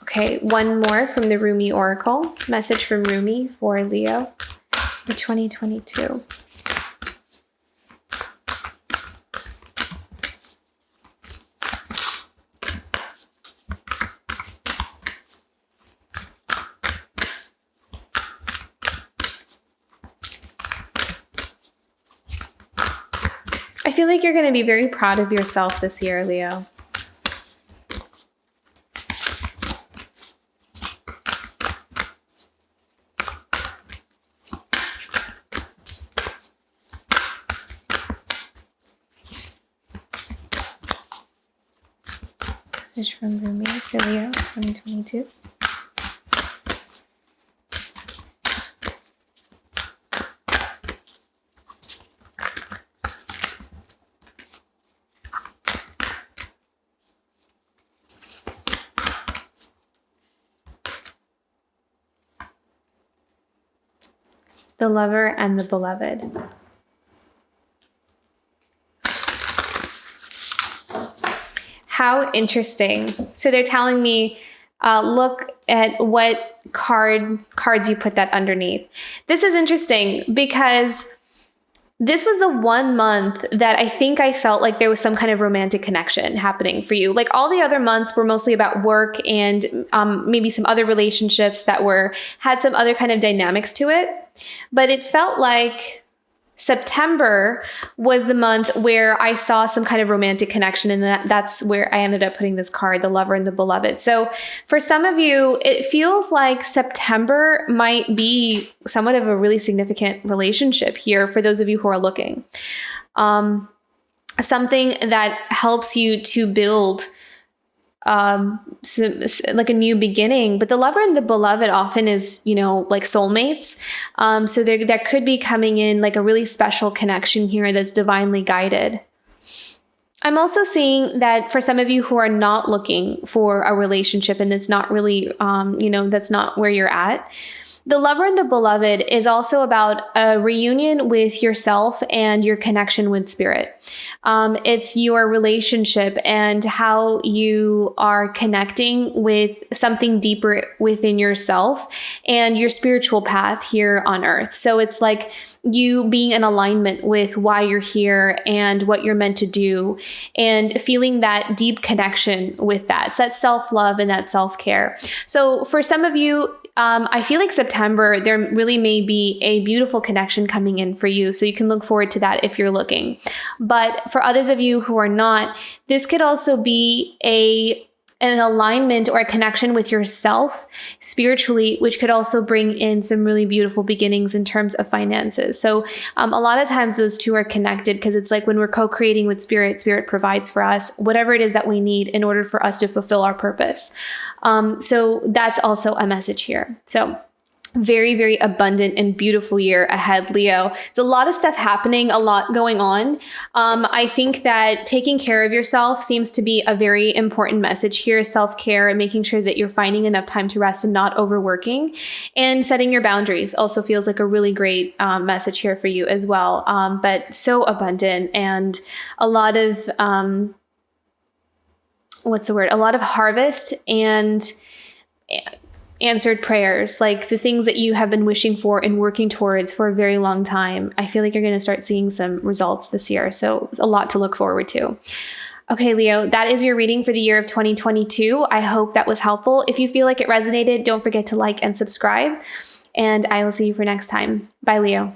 Okay, one more from the Rumi Oracle. Message from Rumi for Leo for 2022. I feel like you're going to be very proud of yourself this year, Leo. Message from Rumi for Leo 2022. The Lover and the Beloved. How interesting. So they're telling me, look at what cards you put that underneath. This is interesting because this was the 1 month that I think I felt like there was some kind of romantic connection happening for you. Like all the other months were mostly about work and maybe some other relationships that had some other kind of dynamics to it. But it felt like September was the month where I saw some kind of romantic connection, and that's where I ended up putting this card, the Lover and the Beloved. So for some of you, it feels like September might be somewhat of a really significant relationship here for those of you who are looking. Something that helps you to build like a new beginning. But the Lover and the Beloved often is, like soulmates. So that could be coming in like a really special connection here that's divinely guided. I'm also seeing that for some of you who are not looking for a relationship and it's not really, that's not where you're at, the Lover and the Beloved is also about a reunion with yourself and your connection with spirit. It's your relationship and how you are connecting with something deeper within yourself and your spiritual path here on earth. So it's like you being in alignment with why you're here and what you're meant to do and feeling that deep connection with that. It's that self-love and that self-care. So for some of you, I feel like September, there really may be a beautiful connection coming in for you. So you can look forward to that if you're looking. But for others of you who are not, this could also be an alignment or a connection with yourself spiritually, which could also bring in some really beautiful beginnings in terms of finances. So a lot of times those two are connected, because it's like when we're co-creating with spirit, spirit provides for us whatever it is that we need in order for us to fulfill our purpose. So that's also a message here. So very, very abundant and beautiful year ahead, Leo. It's a lot of stuff happening, a lot going on. I think that taking care of yourself seems to be a very important message here. Self-care and making sure that you're finding enough time to rest and not overworking, and setting your boundaries also feels like a really great message here for you as well. But so abundant, and a lot of, a lot of harvest and answered prayers, like the things that you have been wishing for and working towards for a very long time. I feel like you're going to start seeing some results this year. So a lot to look forward to. Okay, Leo, that is your reading for the year of 2022. I hope that was helpful. If you feel like it resonated, don't forget to like and subscribe, and I will see you for next time. Bye, Leo.